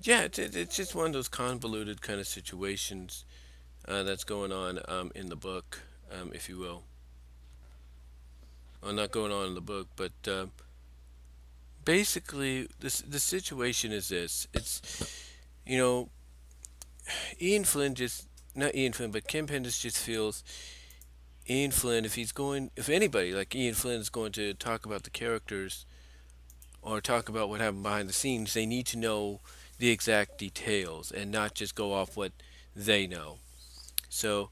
yeah, it's just one of those convoluted kind of situations that's going on in the book, if you will. Well, not going on in the book, but basically, the situation is this. You know, Ian Flynn just, not Ian Flynn, but Kim Penders just feels Ian Flynn, if anybody like Ian Flynn is going to talk about the characters or talk about what happened behind the scenes, they need to know the exact details and not just go off what they know. So,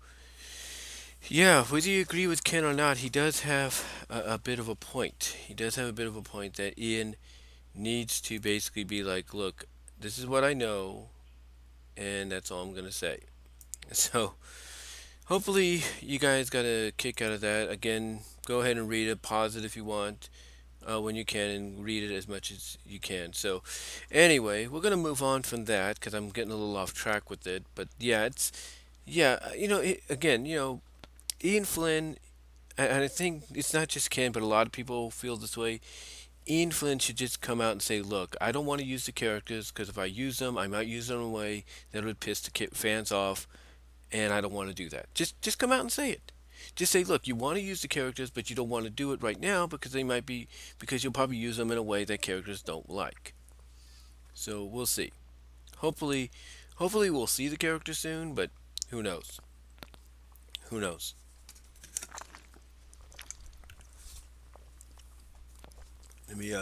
yeah, whether you agree with Ken or not, he does have a bit of a point. He does have a bit of a point that Ian needs to basically be like, look, this is what I know, and that's all I'm going to say. So, hopefully, you guys got a kick out of that. Again, go ahead and read it, pause it if you want. When you can, and read it as much as you can. So, anyway, we're gonna move on from that because I'm getting a little off track with it. But yeah, again, Ian Flynn, and I think it's not just Ken, but a lot of people feel this way. Ian Flynn should just come out and say, "Look, I don't want to use the characters because if I use them, I might use them in a way that would piss the fans off, and I don't want to do that." Just come out and say it. Just say, look, you want to use the characters, but you don't want to do it right now because you'll probably use them in a way that characters don't like. So we'll see. Hopefully, hopefully we'll see the character soon, but who knows? Who knows? Let me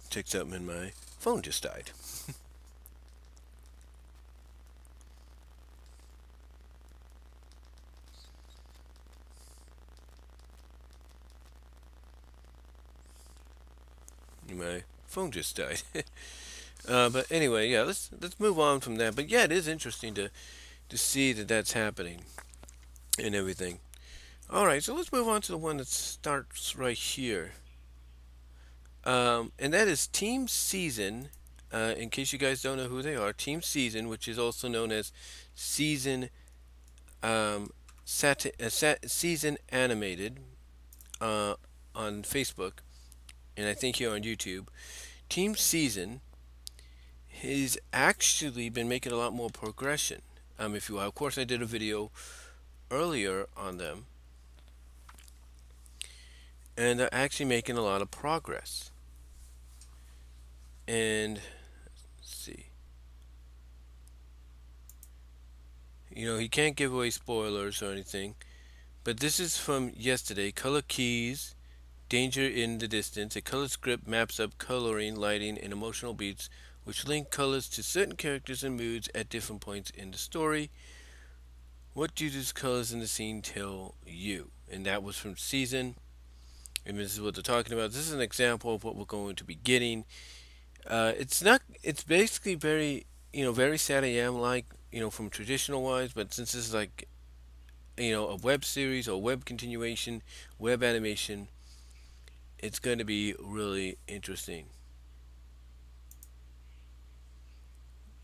check something in my phone. Just died. My phone just died. But anyway, yeah, let's move on from that. But yeah, it is interesting to see that that's happening and everything. All right, so let's move on to the one that starts right here. And that is Team Season. In case you guys don't know who they are, Team Season, which is also known as Season Season Animated uh, on Facebook, and I think here on YouTube. Team Season has actually been making a lot more progression. If you will. Of course, I did a video earlier on them, and they're actually making a lot of progress. And let's see. He can't give away spoilers or anything, but this is from yesterday. Color keys, danger in the distance. A color script maps up coloring, lighting, and emotional beats, which link colors to certain characters and moods at different points in the story. What do these colors in the scene tell you? And that was from Season. And this is what they're talking about. This is an example of what we're going to be getting. It's not. It's basically very SatAM like, from traditional wise. But since this is like, a web series or web continuation, web animation, it's going to be really interesting.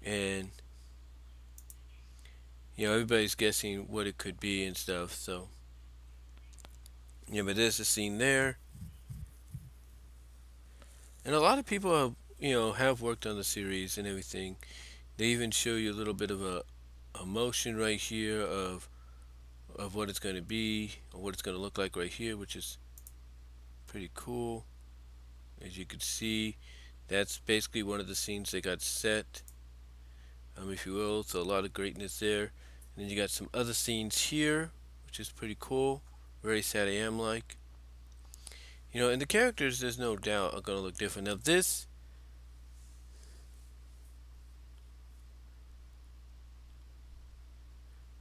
And everybody's guessing what it could be and stuff. So yeah, but there's a scene there, and a lot of people have worked on the series and everything. They even show you a little bit of a motion right here of what it's going to be or what it's going to look like right here, which is pretty cool. As you can see, that's basically one of the scenes they got set, if you will. So a lot of greatness there. And then you got some other scenes here, which is pretty cool, very SatAM like. And the characters, there's no doubt, are going to look different. Now this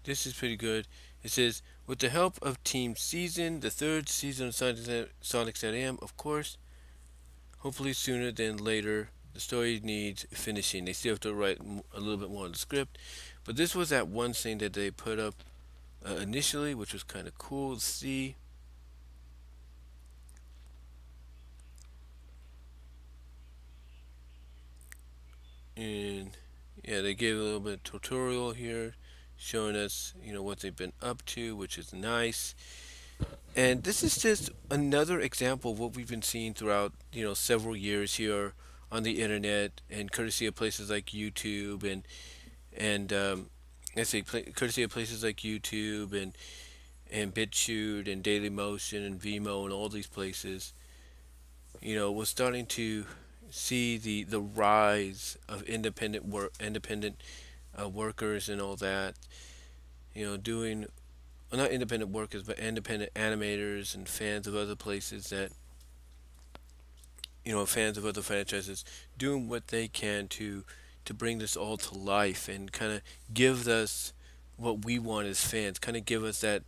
is pretty good. It says, with the help of Team Season, the third season of Sonic SatAM, of course, hopefully sooner than later. The story needs finishing. They still have to write a little bit more on the script. But this was that one scene that they put up initially, which was kind of cool to see. And yeah, they gave a little bit of tutorial here, showing us, what they've been up to, which is nice. And this is just another example of what we've been seeing throughout, several years here on the internet, and courtesy of places like YouTube and courtesy of places like YouTube and BitChute and Dailymotion and Vimo and all these places. We're starting to see the rise of independent workers and all that. Doing, well, not independent workers, but independent animators and fans of other places that, fans of other franchises, doing what they can to bring this all to life and kind of give us what we want as fans, kind of give us that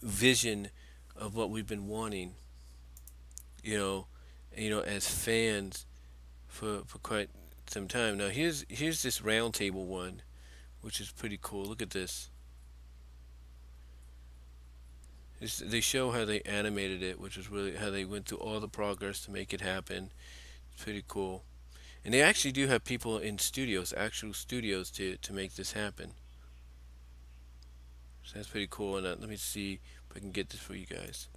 vision of what we've been wanting, you know, as fans for quite some time. Now here's this roundtable one, which is pretty cool. Look at this. They show how they animated it, which is really how they went through all the progress to make it happen. It's pretty cool. And they actually do have people in studios, actual studios, to make this happen. So that's pretty cool. And let me see if I can get this for you guys.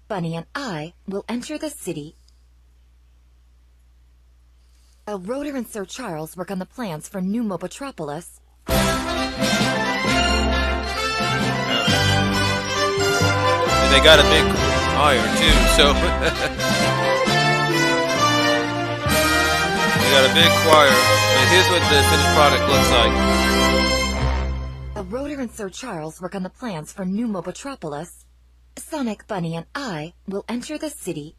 Bunny and I will enter the city. While Rotor and Sir Charles work on the plans for New Mobotropolis. And they got a big choir too, so they got a big choir. But here's what the finished product looks like. While Rotor and Sir Charles work on the plans for New Mobotropolis, Sonic, Bunny, and I will enter the city.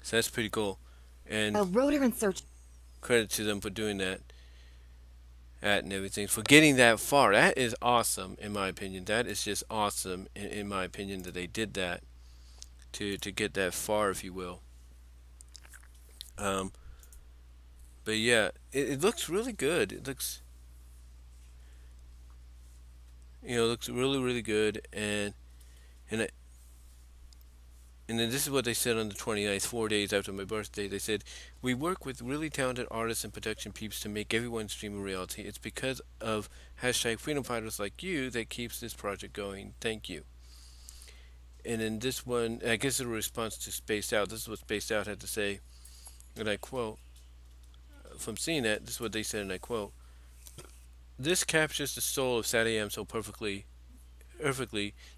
So that's pretty cool. And Rotor and Sir credit to them for doing that and everything, for getting that far. That is awesome, in my opinion. That is just awesome, in my opinion, that they did that to get that far, if you will. Um, but yeah, it looks really good. It looks, looks really, really good. And And then this is what they said on the 29th, 4 days after my birthday. They said, "We work with really talented artists and production peeps to make everyone's dream a reality. It's because of hashtag freedom fighters like you that keeps this project going. Thank you." And then this one, I guess, is a response to Spaced Out. This is what Spaced Out had to say, and I quote, from seeing that, this is what they said, and I quote, "This captures the soul of SatAM so perfectly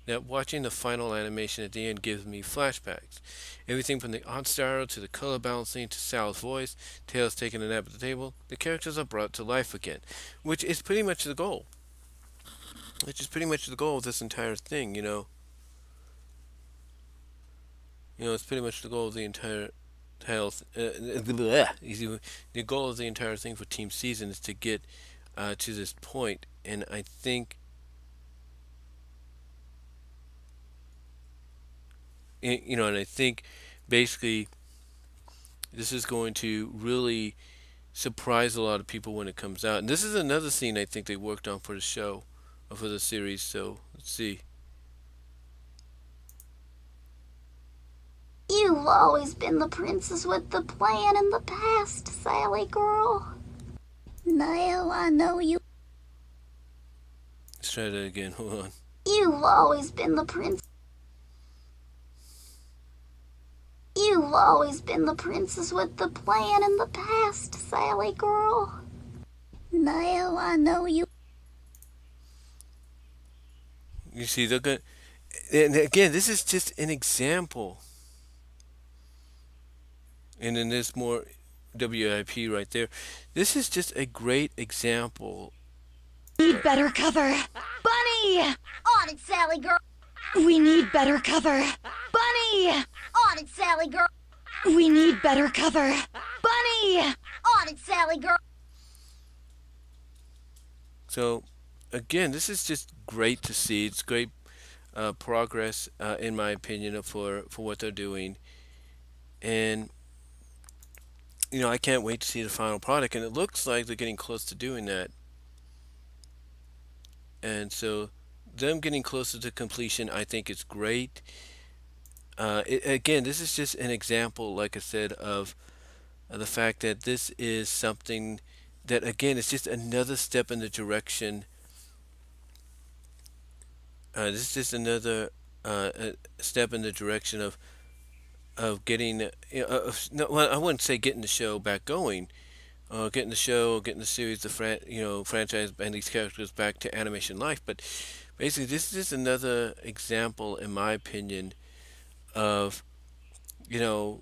that watching the final animation at the end gives me flashbacks. Everything from the art style to the color balancing to Sal's voice, Tails taking a nap at the table, the characters are brought to life again," which is pretty much the goal. Which is pretty much the goal of this entire thing, it's pretty much the goal of the entire health. The goal of the entire thing for Team Season is to get to this point, and I think and I think basically this is going to really surprise a lot of people when it comes out. And this is another scene I think they worked on for the show, or for the series. So let's see. You've always been the princess with the plan in the past, Sally girl. Now I know you. Let's try that again. Hold on. You've always been the princess. You've always been the princess with the plan in the past, Sally girl. Now I know you. You see, they're going. And again, this is just an example. And then there's more WIP right there. This is just a great example. Need better cover. Bunny! On it, Sally girl. We need better cover. Bunny! On it, Sally girl. We need better cover. Bunny! On it, Sally girl. So, again, this is just great to see. It's great progress, in my opinion, for what they're doing. And, I can't wait to see the final product. And it looks like they're getting close to doing that. And so, them getting closer to completion, I think is great. Again, this is just an example, like I said, of the fact that this is something that again, it's just another step in the direction. This is just another step in the direction of getting, no, well, I wouldn't say getting the show back going, getting the show, getting the series, franchise, and these characters back to animation life. But basically, this is just another example, in my opinion, of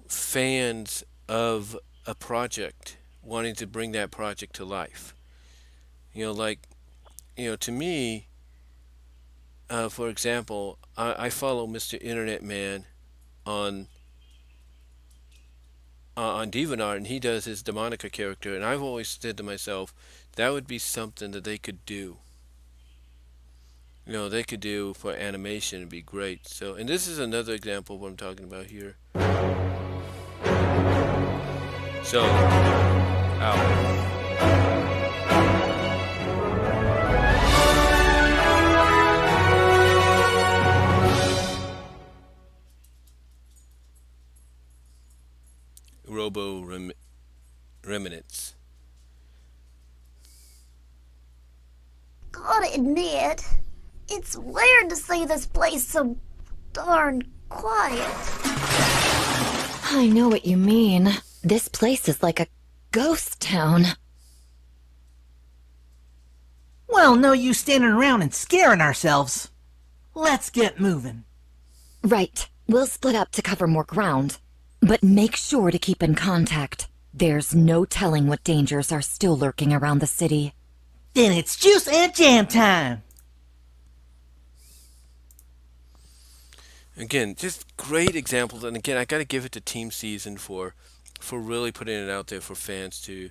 fans of a project wanting to bring that project to life. Like, to me, for example, I follow Mr. Internet Man on on DeviantArt, and he does his Demonica character, and I've always said to myself, that would be something that they could do. They could do for animation. It'd be great. So, and this is another example of what I'm talking about here. So, ow. Robo Remnants. Gotta admit, it's weird to see this place so darn quiet. I know what you mean. This place is like a ghost town. Well, no use standing around and scaring ourselves. Let's get moving. Right. We'll split up to cover more ground. But make sure to keep in contact. There's no telling what dangers are still lurking around the city. Then it's juice and jam time. Again, just great examples, and again, I got to give it to Team Season for really putting it out there for fans to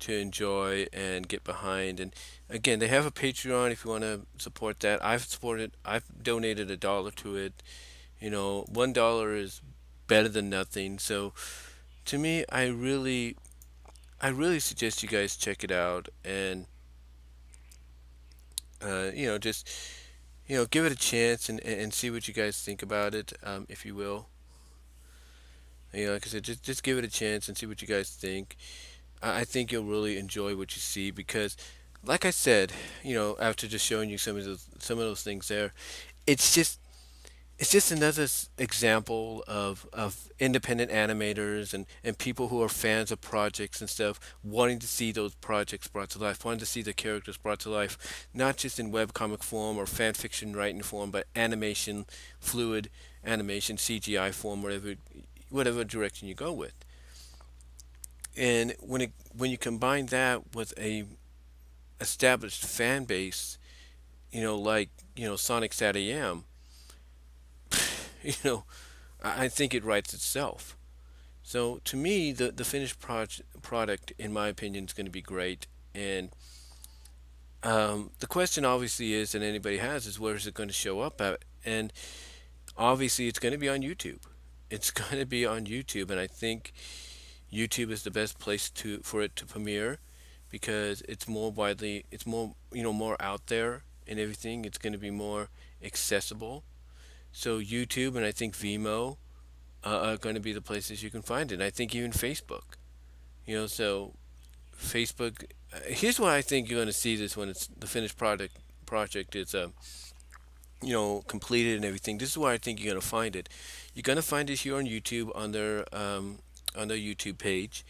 enjoy and get behind. And again, they have a Patreon if you want to support that. I've donated $1 to it. $1 is better than nothing. So to me, I really suggest you guys check it out and just give it a chance and see what you guys think about it, if you will. Like I said, just give it a chance and see what you guys think. I think you'll really enjoy what you see because, like I said, after just showing you some of those things there, it's just another example of independent animators and people who are fans of projects and stuff wanting to see those projects brought to life, wanting to see the characters brought to life, not just in webcomic form or fan fiction writing form, but animation, fluid animation, CGI form, whatever direction you go with. And when you combine that with a established fan base, like Sonic SatAM, you know, I think it writes itself. So to me, the finished product, in my opinion, is going to be great. And the question obviously is, and anybody has, is where is it going to show up at? And obviously, it's going to be on YouTube. It's going to be on YouTube, and I think YouTube is the best place for it to premiere because it's more out there and everything. It's going to be more accessible. So YouTube and I think Vimeo are going to be the places you can find it. And I think even Facebook. So Facebook. Here's why I think you're going to see this when it's the finished project is completed and everything. This is why I think you're going to find it. You're going to find it here on YouTube on their YouTube page.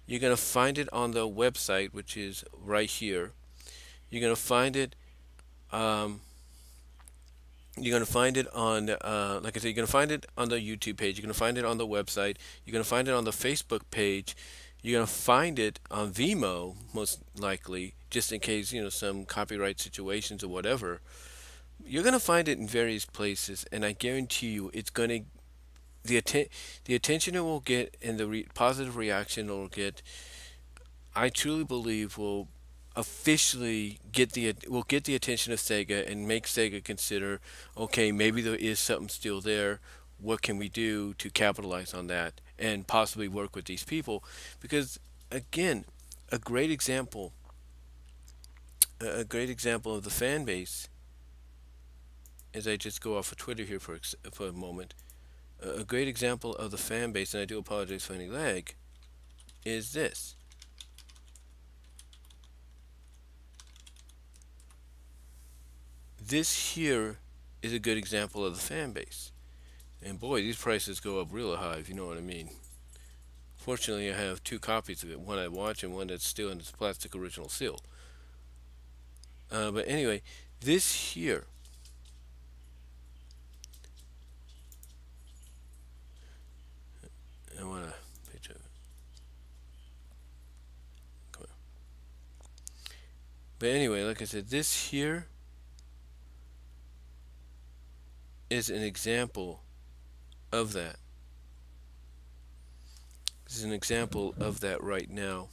You're going to find it on their website, which is right here. You're going to find it. You're going to find it on, like I said, you're going to find it on the YouTube page. You're going to find it on the website. You're going to find it on the Facebook page. You're going to find it on Vimeo, most likely, just in case, some copyright situations or whatever. You're going to find it in various places, and I guarantee you it's going to, the attention it will get and the positive reaction it will get, I truly believe will officially get the attention of Sega and make Sega consider, okay, maybe there is something still there. What can we do to capitalize on that and possibly work with these people? Because again, a great example of the fan base, as I just go off of Twitter here for a moment, a great example of the fan base, and I do apologize for any lag, is this. this here is a good example of the fan base. And boy, these prices go up real high, if you know what I mean. Fortunately, I have two copies of it, one I watch and one that's still in its plastic original seal. But anyway, this here, I want a picture of it. Come on. But anyway, like I said, this here is an example of that. This is an example of that right now.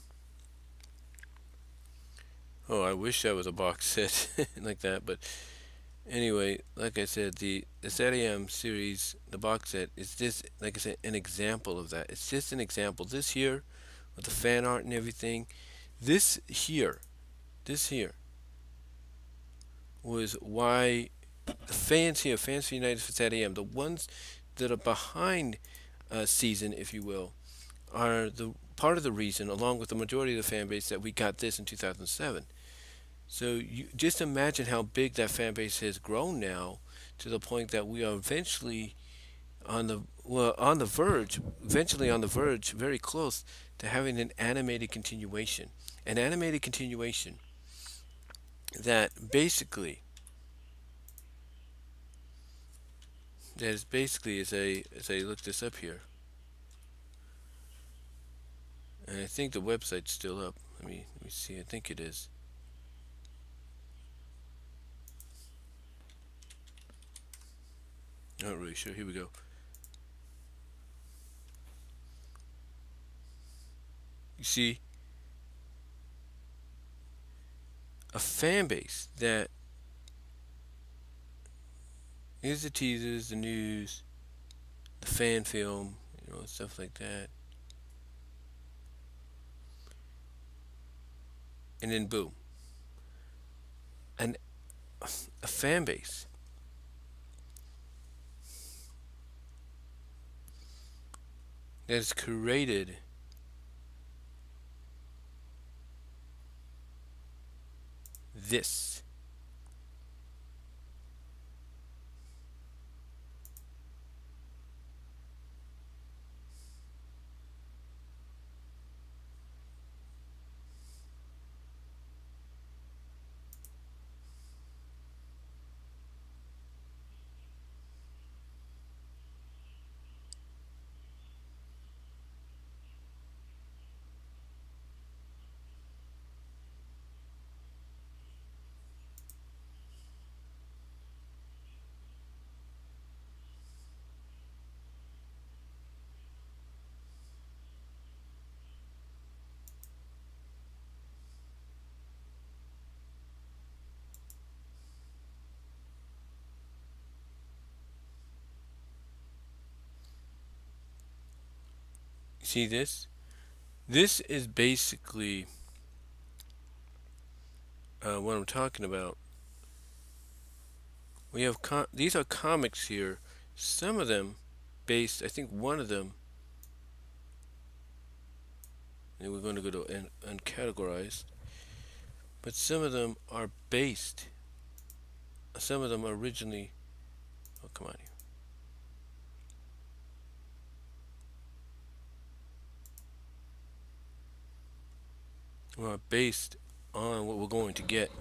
Oh, I wish that was a box set like that, but anyway, like I said, the SatAM series, the box set, is just, like I said, an example of that. It's just an example. This here, with the fan art and everything, this here was why the fans here, Fans United for SatAM, the ones that are behind season, if you will, are the part of the reason, along with the majority of the fan base, that we got this in 2007. So you just imagine how big that fan base has grown now, to the point that we are eventually on the verge, very close to having an animated continuation. An animated continuation that basically as I look this up here, and I think the website's still up. Let me see. I think it is. Not really sure. Here we go. You see, a fan base that, here's the teasers, the news, the fan film, stuff like that. And then boom. And a fan base that has created this. See this? This is basically what I'm talking about. We have these are comics here. Some of them based, I think one of them, and we're going to go to uncategorized, but some of them are based. Some of them are originally. Oh, come on here. Are based on what we're going to get.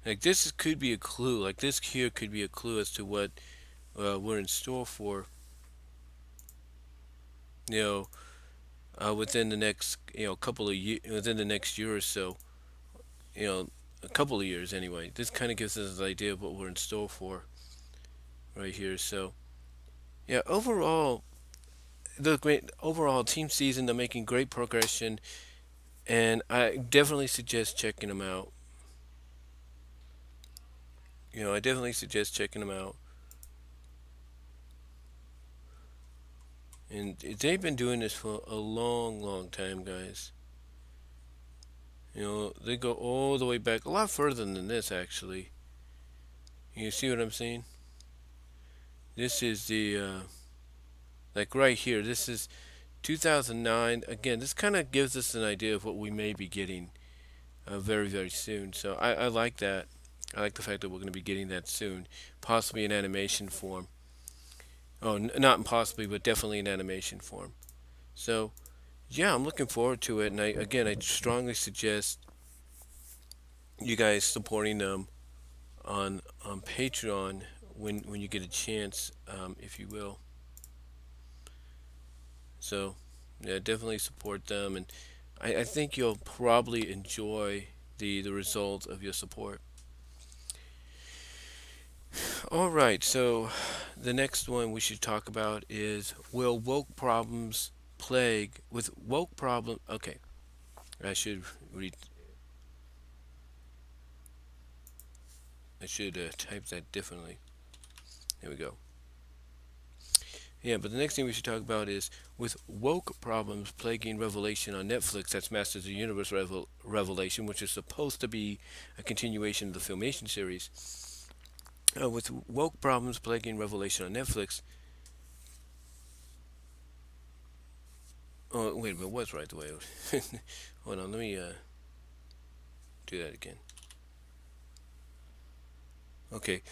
Like this could be a clue. Like this here could be a clue as to what we're in store for. Within the next couple of within the next year or so. A couple of years anyway. This kind of gives us an idea of what we're in store for right here. So yeah, overall, the great overall team season. They're making great progression, and I definitely suggest checking them out. I definitely suggest checking them out. And they've been doing this for a long, long time, guys. They go all the way back, a lot further than this, actually. You see what I'm saying? This is the, like right here, this is 2009. Again, this kind of gives us an idea of what we may be getting very, very soon. So I like that. I like the fact that we're going to be getting that soon, possibly in animation form. Oh, not possibly, but definitely in animation form. So yeah, I'm looking forward to it. And I strongly suggest you guys supporting them on Patreon when you get a chance, if you will. So yeah, definitely support them, and I think you'll probably enjoy the result of your support. All right, so the next one we should talk about is, will woke problems plague with woke problem? Okay, I should read. I should type that differently. There we go. Yeah, but the next thing we should talk about is, with woke problems plaguing Revelation on Netflix. That's Masters of the Universe Revelation, which is supposed to be a continuation of the Filmation series. With woke problems plaguing Revelation on Netflix. Oh, wait a minute, what's right the way? Hold on, let me do that again. Okay.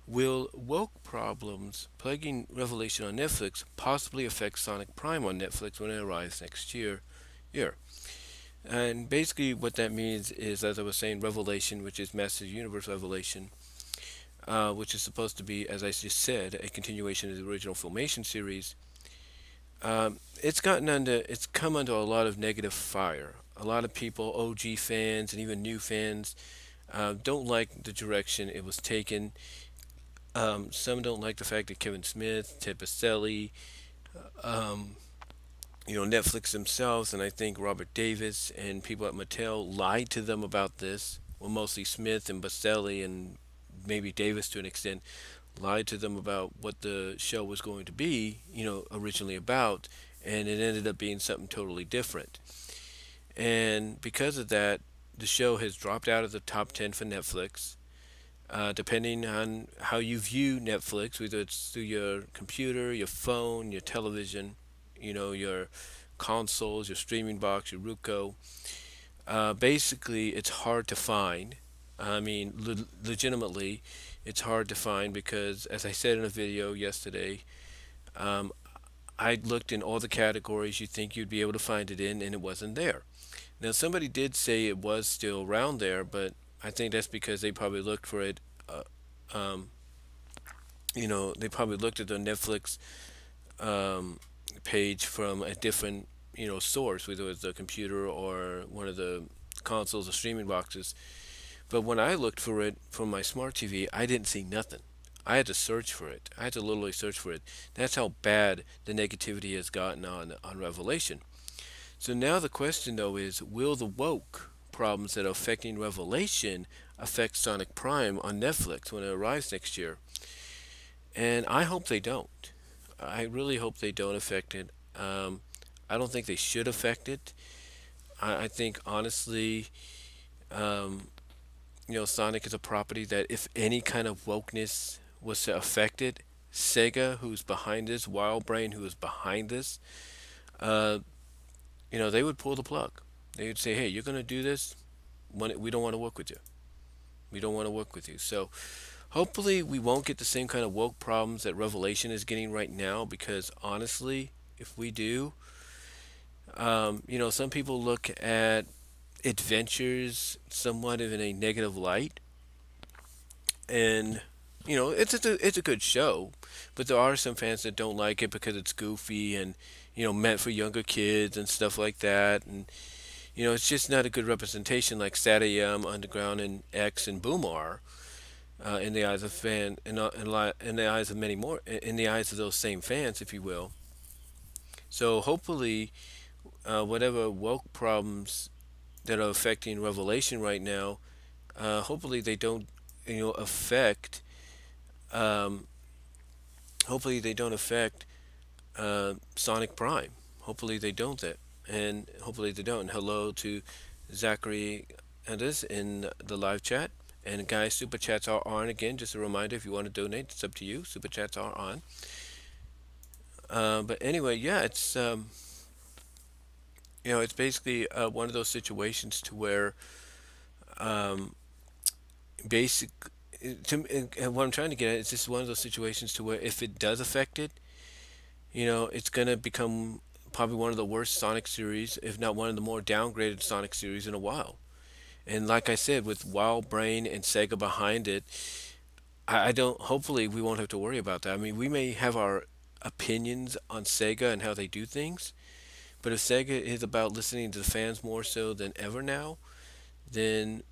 Will woke problems plaguing Revelation on Netflix possibly affect Sonic Prime on Netflix when it arrives next year? Year. And basically, what that means is, as I was saying, Revelation, which is Master Universe Revelation, which is supposed to be, as I just said, a continuation of the original Filmation series. It's come under a lot of negative fire. A lot of people, OG fans and even new fans, don't like the direction it was taken. Some don't like the fact that Kevin Smith, Ted Baselli, um, Netflix themselves, and I think Robert Davis and people at Mattel lied to them about this. Well, mostly Smith and Baselli and maybe Davis to an extent lied to them about what the show was going to be, originally about, and it ended up being something totally different. And because of that, the show has dropped out of the top 10 for Netflix. Depending on how you view Netflix, whether it's through your computer, your phone, your television, your consoles, your streaming box, your Roku. Basically, it's hard to find. I mean, legitimately, it's hard to find because, as I said in a video yesterday, um, I looked in all the categories you think you'd be able to find it in, and it wasn't there. Now, somebody did say it was still around there, but I think that's because they probably looked for it. Uh, um, they probably looked at the Netflix um, page from a different, source, whether it was the computer or one of the consoles or streaming boxes. But when I looked for it from my smart TV, I didn't see nothing. I had to search for it. I had to literally search for it. That's how bad the negativity has gotten on Revelation. So now the question though is, will the woke problems that are affecting Revelation affect Sonic Prime on Netflix when it arrives next year? And I hope they don't. I really hope they don't affect it. I don't think they should affect it. I think honestly, um, Sonic is a property that if any kind of wokeness was to affect it, Sega, who's behind this, Wild Brain, who is behind this, uh, they would pull the plug. They would say, "Hey, you're gonna do this. We don't want to work with you. We don't want to work with you." So hopefully we won't get the same kind of woke problems that Revelation is getting right now. Because honestly, if we do, some people look at adventures somewhat in a negative light, and it's a good show, but there are some fans that don't like it because it's goofy and meant for younger kids and stuff like that, and it's just not a good representation like SatAM, Underground, and X and Boom are, in the eyes of in the eyes of many more, in the eyes of those same fans, if you will. So hopefully, whatever woke problems that are affecting Revelation right now, hopefully they don't affect um, hopefully they don't affect Sonic Prime. Hopefully they don't that, and hopefully they don't. Hello to Zachary Enders in the live chat. And guys, super chats are on again. Just a reminder, if you want to donate, it's up to you. Super chats are on. But anyway, yeah, it's basically one of those situations to where Um, basic and what I'm trying to get at is this one of those situations to where if it does affect it, it's gonna become probably one of the worst Sonic series, if not one of the more downgraded Sonic series in a while. And like I said, with Wild Brain and Sega behind it, I don't. Hopefully, we won't have to worry about that. I mean, we may have our opinions on Sega and how they do things, but if Sega is about listening to the fans more so than ever now, then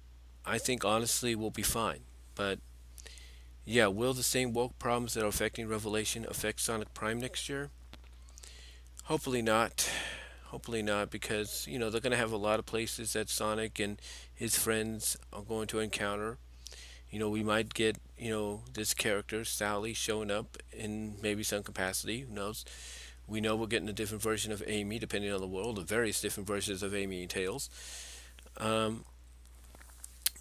I think honestly we'll be fine. But yeah, will the same woke problems that are affecting Revelation affect Sonic Prime next year? Hopefully not. Hopefully not, because they're going to have a lot of places that Sonic and his friends are going to encounter. We might get this character Sally showing up in maybe some capacity. Who knows? We know we're getting a different version of Amy depending on the world, the various different versions of Amy and Tails. Um,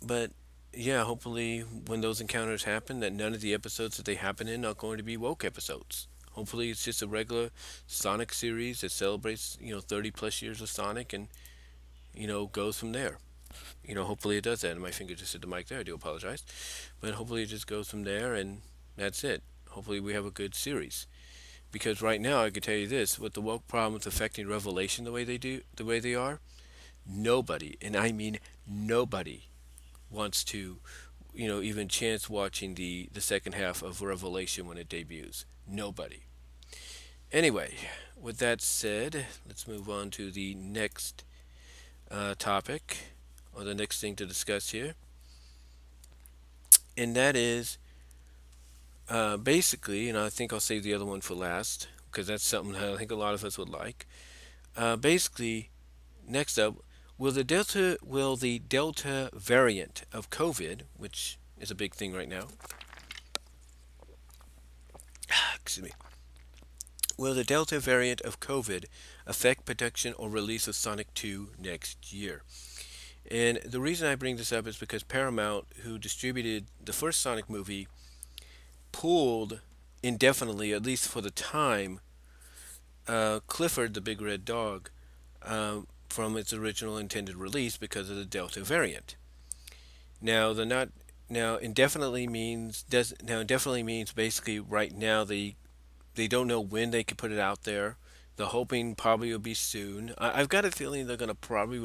but yeah, hopefully when those encounters happen, that none of the episodes that they happen in are going to be woke episodes. Hopefully it's just a regular Sonic series that celebrates 30 plus years of Sonic and goes from there. Hopefully it does that. And my finger just hit the mic there. I do apologize, but hopefully it just goes from there and that's it. Hopefully we have a good series. Because right now I can tell you this: with the woke problems affecting Revelation the way they are, nobody, and I mean nobody, wants to, even chance watching the second half of Revelation when it debuts. Nobody. Anyway, with that said, let's move on to the next topic, or the next thing to discuss here, and that is basically, and I think I'll save the other one for last because that's something that I think a lot of us would like. Basically, next up, will the Delta variant of COVID, which is a big thing right now, excuse me, will the Delta variant of COVID affect production or release of Sonic 2 next year? And the reason I bring this up is because Paramount, who distributed the first Sonic movie, pulled indefinitely, at least for the time, Clifford the Big Red Dog from its original intended release because of the Delta variant. Now the not now indefinitely means basically right now they don't know when they could put it out there. The hoping probably will be soon. I've got a feeling they're gonna probably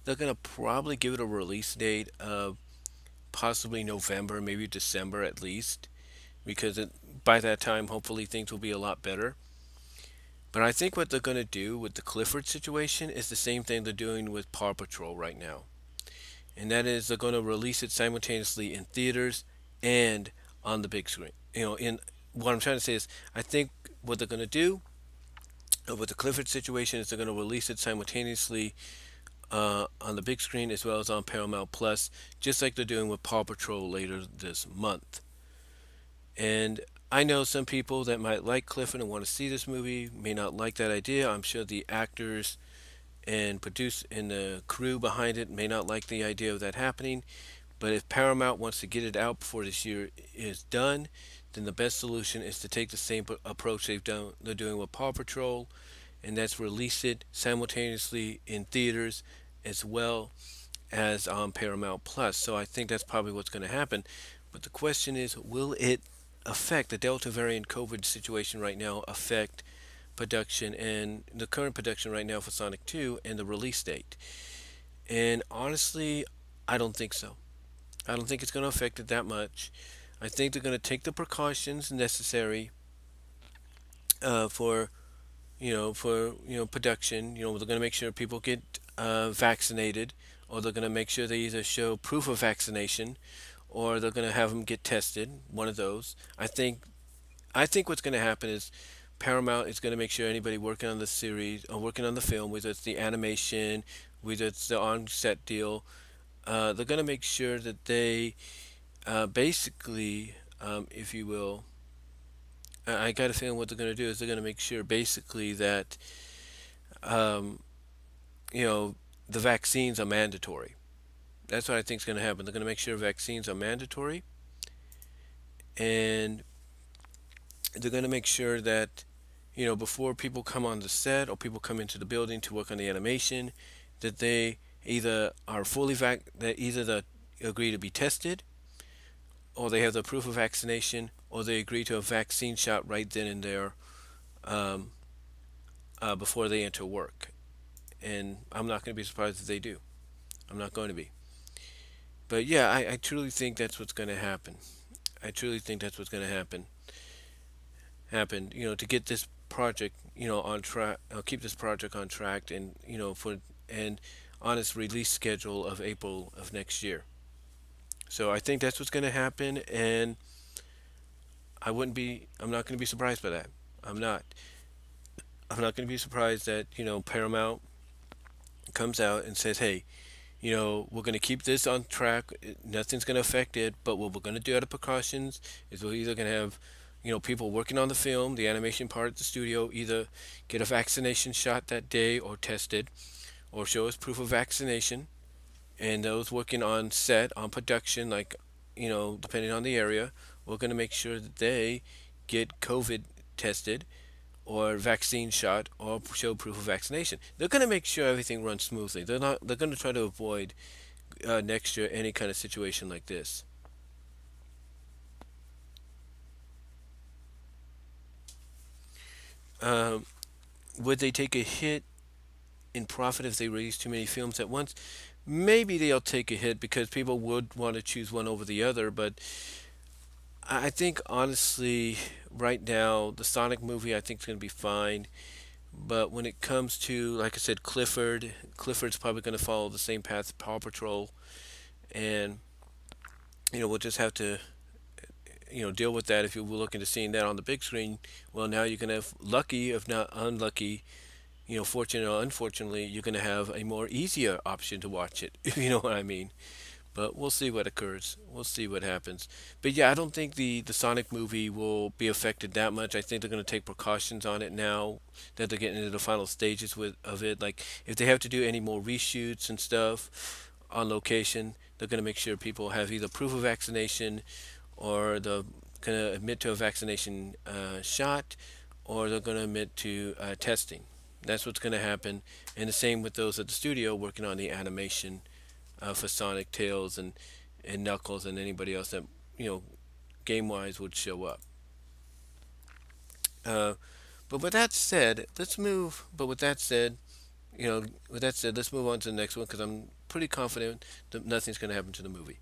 they're gonna probably give it a release date of possibly November, maybe December at least, because by that time hopefully things will be a lot better. But I think what they're gonna do with the Clifford situation is the same thing they're doing with Paw Patrol right now, and that is they're gonna release it simultaneously in theaters and on the big screen. In what I'm trying to say is, I think what they're gonna do with the Clifford situation is they're going to release it simultaneously on the big screen as well as on Paramount Plus, just like they're doing with Paw Patrol later this month. And I know some people that might like Clifford and want to see this movie may not like that idea. I'm sure the actors and the crew behind it may not like the idea of that happening. But if Paramount wants to get it out before this year is done, then the best solution is to take the same approach they're doing with Paw Patrol, and that's release it simultaneously in theaters as well as on Paramount Plus. So I think that's probably what's going to happen. But the question is, will it affect the Delta variant COVID situation right now affect production and the current production right now for Sonic 2 and the release date? And honestly, I don't think so. I don't think it's going to affect it that much. I think they're going to take the precautions necessary for production. They're going to make sure people get vaccinated, or they're going to make sure they either show proof of vaccination, or they're going to have them get tested. One of those. I think what's going to happen is Paramount is going to make sure anybody working on the series or working on the film, whether it's the animation, whether it's the on-set deal, they're going to make sure that they basically, if you will, I got a feeling what they're going to do is they're going to make sure basically that um, the vaccines are mandatory. That's what I think is going to happen. They're going to make sure vaccines are mandatory, and they're going to make sure that before people come on the set or people come into the building to work on the animation, that they either are fully that either the agree to be tested, or they have the proof of vaccination, or they agree to a vaccine shot right then and there, um, before they enter work. And I'm not going to be surprised if they do. I'm not going to be. But yeah, I truly think that's what's going to happen. I truly think that's what's going to happen. To get this project, on track. I'll keep this project on track, and and on its release schedule of April of next year. So I think that's what's going to happen, and I'm not going to be surprised by that. I'm not. I'm not going to be surprised that Paramount comes out and says, "Hey, we're going to keep this on track. Nothing's going to affect it, but what we're going to do out of precautions is we're either going to have, people working on the film, the animation part at the studio, either get a vaccination shot that day or tested, or show us proof of vaccination. And those working on set, on production, like, depending on the area, we're going to make sure that they get COVID tested or vaccine shot or show proof of vaccination. They're going to make sure everything runs smoothly. They're going to try to avoid next year any kind of situation like this. Um, would they take a hit in profit if they release too many films at once? Maybe they'll take a hit because people would want to choose one over the other, but I think honestly, right now, the Sonic movie I think is going to be fine. But when it comes to, like I said, Clifford's probably going to follow the same path as Paw Patrol, and we'll just have to deal with that. If you were looking to seeing that on the big screen, well, now you're going to have lucky, if not unlucky, fortunate or unfortunately, you're going to have a more easier option to watch it. If you know what I mean. But we'll see what occurs. We'll see what happens. But yeah, I don't think the Sonic movie will be affected that much. I think they're going to take precautions on it now that they're getting into the final stages of it. Like if they have to do any more reshoots and stuff on location, they're going to make sure people have either proof of vaccination, or they're going to admit to a vaccination shot, or they're going to admit to testing. That's what's going to happen. And the same with those at the studio working on the animation for Sonic, Tails, and Knuckles, and anybody else that game wise would show up. Uh, but with that said, let's move. But with that said, let's move on to the next one because I'm pretty confident that nothing's going to happen to the movie.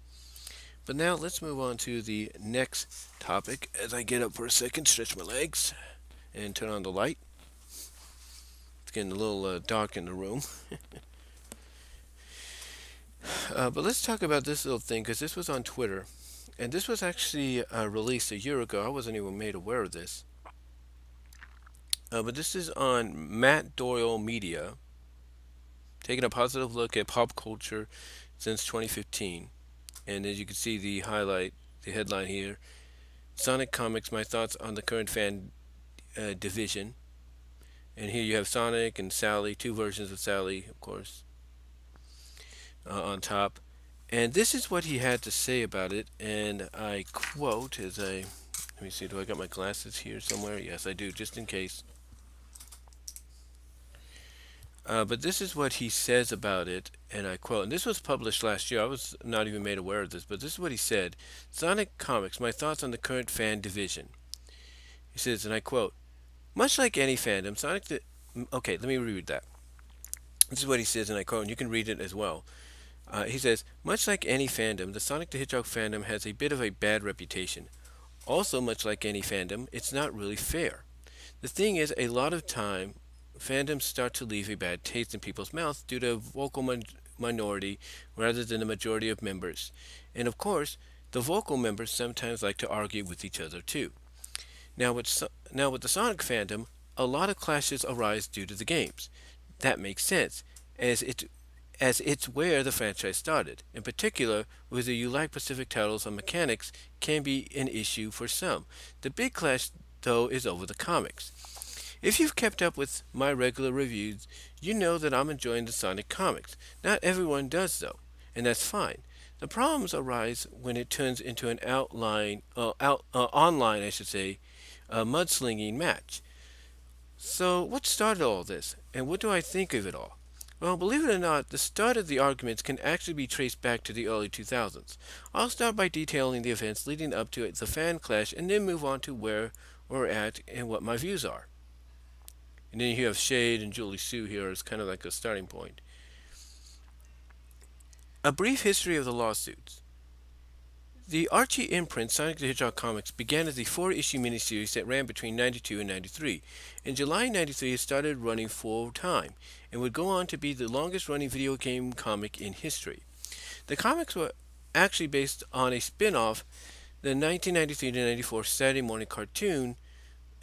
But now let's move on to the next topic. As I get up for a second, stretch my legs, and turn on the light. It's getting a little dark in the room. But let's talk about this little thing because this was on Twitter, and this was actually released a year ago. I wasn't even made aware of this. But this is on Matt Doyle Media, taking a positive look at pop culture since 2015. And as you can see, the headline here, Sonic Comics, my thoughts on the current fan division. And here you have Sonic and Sally, two versions of Sally, of course, on top. And this is what he had to say about it, and I quote let me see, do I got my glasses here somewhere? Yes, I do, just in case. But this is what he says about it, and I quote, and this was published last year. I was not even made aware of this, but this is what he said. Sonic Comics, my thoughts on the current fan division. He says, and I quote, much like any fandom, okay, let me reread that. This is what he says, and I quote, and you can read it as well. He says, much like any fandom, the Sonic the Hedgehog fandom has a bit of a bad reputation. Also, much like any fandom, it's not really fair. The thing is, a lot of time, fandoms start to leave a bad taste in people's mouths due to vocal minority rather than the majority of members. And of course, the vocal members sometimes like to argue with each other too. Now with the Sonic fandom, a lot of clashes arise due to the games. That makes sense, as it's where the franchise started. In particular, whether you like specific titles or mechanics can be an issue for some. The big clash, though, is over the comics. If you've kept up with my regular reviews, you know that I'm enjoying the Sonic comics. Not everyone does, though, and that's fine. The problems arise when it turns into an online, I should say, mudslinging match. So, what started all this, and what do I think of it all? Well, believe it or not, the start of the arguments can actually be traced back to the early 2000s. I'll start by detailing the events leading up to the fan clash and then move on to where we're at and what my views are. And then you have Shade and Julie Sue here as kind of like a starting point. A brief history of the lawsuits. The Archie imprint Sonic the Hedgehog comics began as a four-issue miniseries that ran between 92 and 93. In July 93, it started running full time and would go on to be the longest-running video game comic in history. The comics were actually based on a spin-off, the 1993 to 94 Saturday morning cartoon,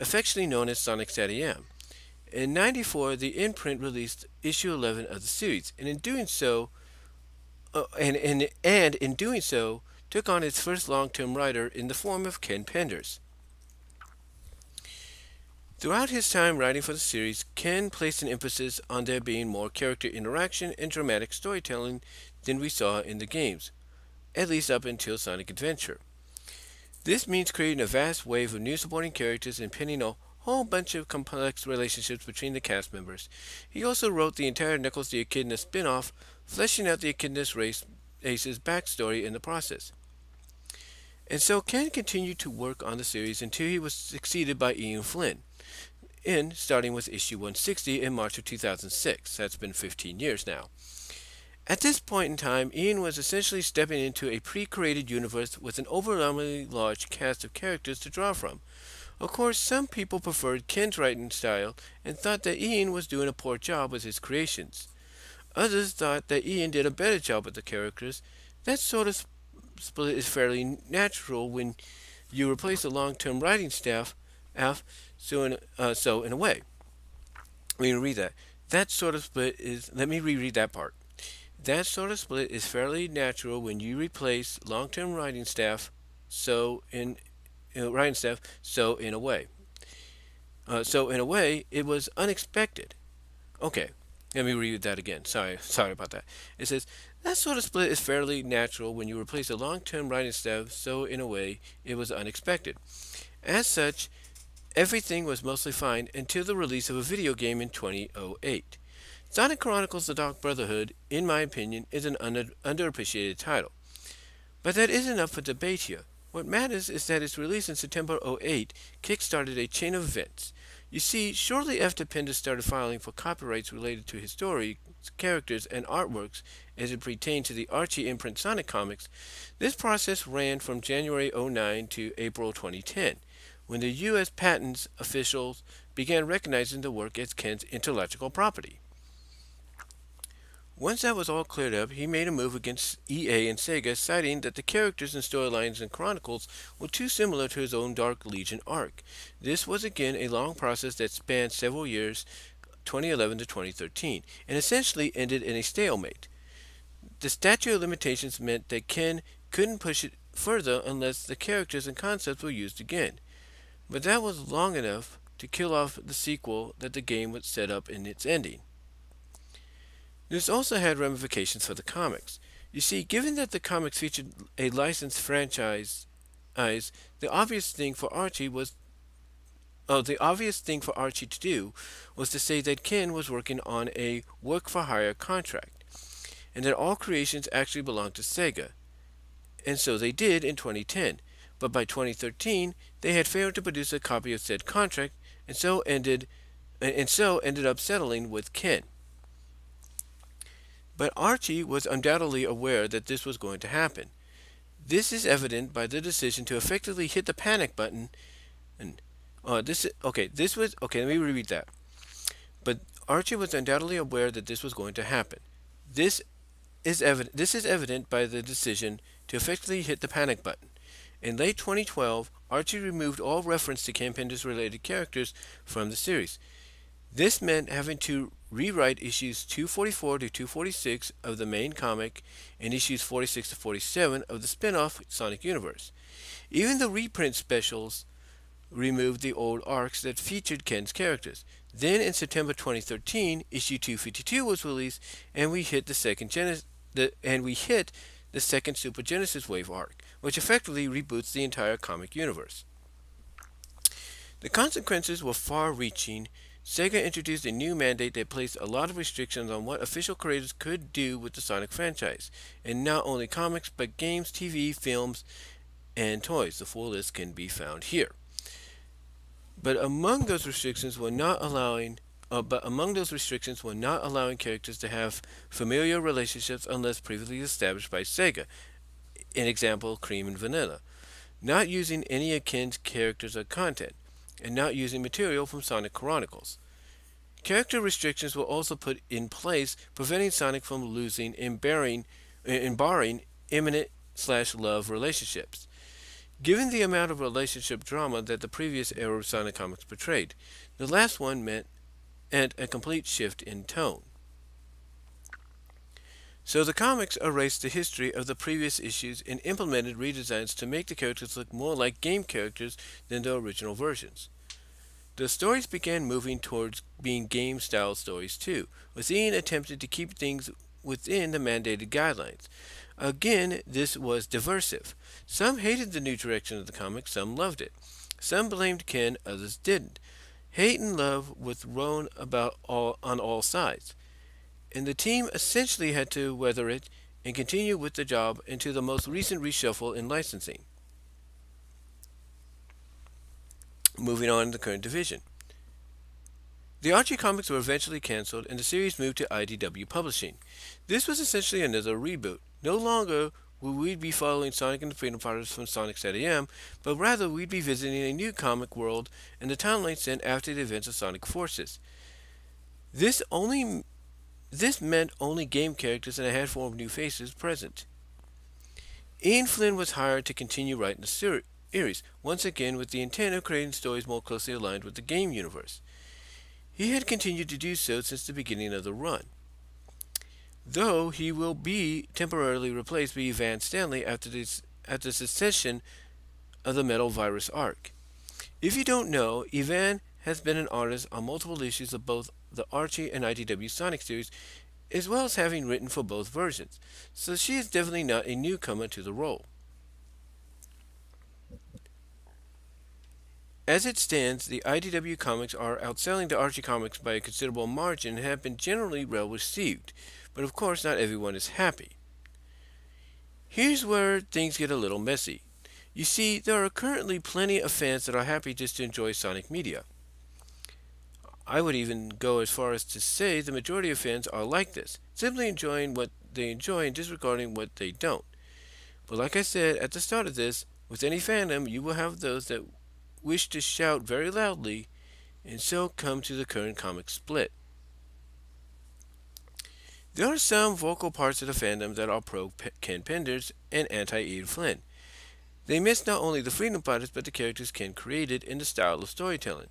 affectionately known as Sonic SatAM. In 94, the imprint released issue 11 of the series, and in doing so, took on its first long-term writer in the form of Ken Penders. Throughout his time writing for the series, Ken placed an emphasis on there being more character interaction and dramatic storytelling than we saw in the games, at least up until Sonic Adventure. This means creating a vast wave of new supporting characters and pinning a whole bunch of complex relationships between the cast members. He also wrote the entire Knuckles the Echidna spin-off, fleshing out the Echidna's Ace's backstory in the process. And so Ken continued to work on the series until he was succeeded by Ian Flynn, starting with issue 160 in March of 2006. That's been 15 years now. At this point in time, Ian was essentially stepping into a pre-created universe with an overwhelmingly large cast of characters to draw from. Of course, some people preferred Ken's writing style and thought that Ian was doing a poor job with his creations. Others thought that Ian did a better job with the characters. That sort of split is fairly natural when you replace the long-term writing staff. So in a way, let me read that. That sort of split is. Let me reread that part. That sort of split is fairly natural when you replace long-term writing staff. So in a way. So in a way, it was unexpected. Okay, let me read that again. Sorry about that. It says that sort of split is fairly natural when you replace a long-term writing staff. So in a way, it was unexpected. As such, everything was mostly fine until the release of a video game in 2008. Sonic Chronicles: The Dark Brotherhood, in my opinion, is an underappreciated title. But that isn't up for debate here. What matters is that its release in September '08 kick-started a chain of events. You see, shortly after Penders started filing for copyrights related to his story, characters, and artworks as it pertained to the Archie imprint Sonic comics, this process ran from January '09 to April 2010, when the U.S. patents officials began recognizing the work as Ken's intellectual property. Once that was all cleared up, he made a move against EA and Sega, citing that the characters and storylines in Chronicles were too similar to his own Dark Legion arc. This was again a long process that spanned several years, 2011 to 2013, and essentially ended in a stalemate. The statute of limitations meant that Ken couldn't push it further unless the characters and concepts were used again. But that was long enough to kill off the sequel that the game would set up in its ending. This also had ramifications for the comics. You see, given that the comics featured a licensed franchise, the obvious thing for Archie to do was to say that Ken was working on a work-for-hire contract, and that all creations actually belonged to Sega. And so they did in 2010, but by 2013 they had failed to produce a copy of said contract, and so ended up settling with Ken. But Archie was undoubtedly aware that this was going to happen. This is evident by the decision to effectively hit the panic button. And let me reread that. But Archie was undoubtedly aware that this was going to happen. This is evident by the decision to effectively hit the panic button. In late 2012, Archie removed all reference to Ken Penders related characters from the series. This meant having to rewrite issues 244 to 246 of the main comic and issues 46 to 47 of the spin-off Sonic universe. Even the reprint specials removed the old arcs that featured Ken's characters. Then in September 2013, issue 252 was released, and we hit the second Super Genesis Wave arc, which effectively reboots the entire comic universe. The consequences were far-reaching Sega introduced a new mandate that placed a lot of restrictions on what official creators could do with the Sonic franchise, and not only comics, but games, TV, films, and toys. The full list can be found here. But among those restrictions were not allowing characters to have familiar relationships unless previously established by Sega. An example, Cream and Vanilla. Not using any akin characters or content, and not using material from Sonic Chronicles. Character restrictions were also put in place, preventing Sonic from losing and barring imminent/love relationships. Given the amount of relationship drama that the previous era of Sonic comics portrayed, the last one meant a complete shift in tone. So the comics erased the history of the previous issues and implemented redesigns to make the characters look more like game characters than the original versions. The stories began moving towards being game-style stories too, with Ian attempting to keep things within the mandated guidelines. Again, this was diversive. Some hated the new direction of the comic, some loved it. Some blamed Ken, others didn't. Hate and love were thrown about on all sides, and the team essentially had to weather it and continue with the job until the most recent reshuffle in licensing. Moving on to the current division. The Archie comics were eventually cancelled and the series moved to IDW Publishing. This was essentially another reboot. No longer would we be following Sonic and the Freedom Fighters from Sonic SatAM, but rather we'd be visiting a new comic world and the timeline sent after the events of Sonic Forces. This meant only game characters and a handful of new faces present. Ian Flynn was hired to continue writing the series, once again with the intent of creating stories more closely aligned with the game universe. He had continued to do so since the beginning of the run, though he will be temporarily replaced by Evan Stanley after the cessation of the Metal Virus arc. If you don't know, Evan has been an artist on multiple issues of both the Archie and IDW Sonic series, as well as having written for both versions, so she is definitely not a newcomer to the role. As it stands, the IDW comics are outselling the Archie comics by a considerable margin and have been generally well received, but of course not everyone is happy. Here's where things get a little messy. You see, there are currently plenty of fans that are happy just to enjoy Sonic media. I would even go as far as to say the majority of fans are like this, simply enjoying what they enjoy and disregarding what they don't. But like I said at the start of this, with any fandom, you will have those that wish to shout very loudly, and so come to the current comic split. There are some vocal parts of the fandom that are pro-Ken Penders and anti-Ian Flynn. They miss not only the Freedom Fighters but the characters Ken created and the style of storytelling.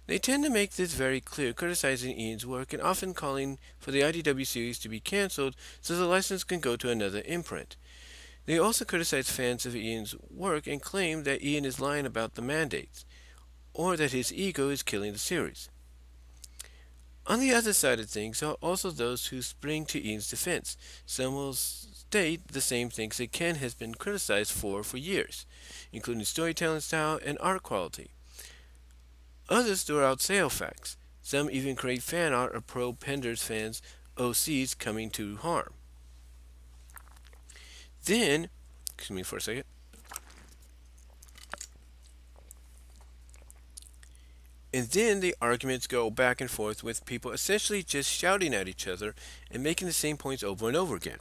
They tend to make this very clear, criticizing Ian's work and often calling for the IDW series to be cancelled so the license can go to another imprint. They also criticize fans of Ian's work and claim that Ian is lying about the mandates, or that his ego is killing the series. On the other side of things are also those who spring to Ian's defense. Some will state the same things that Ken has been criticized for years, including storytelling style and art quality. Others throw out sale facts. Some even create fan art of pro-Penders fans, OCs coming to harm. Then, excuse me for a second. And then the arguments go back and forth with people essentially just shouting at each other and making the same points over and over again.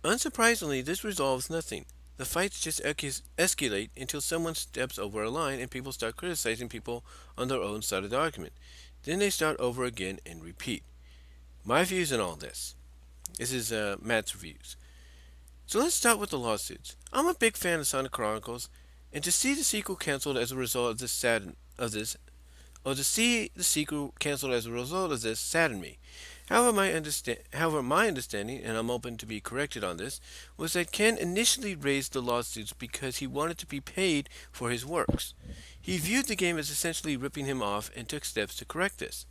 Unsurprisingly, this resolves nothing. The fights just escalate until someone steps over a line and people start criticizing people on their own side of the argument. Then they start over again and repeat. My views on all this. This is Matt's reviews. So let's start with the lawsuits. I'm a big fan of Sonic Chronicles, and to see the sequel canceled as a result of this saddened me. However, my understanding, and I'm open to be corrected on this, was that Ken initially raised the lawsuits because he wanted to be paid for his works. He viewed the game as essentially ripping him off and took steps to correct this.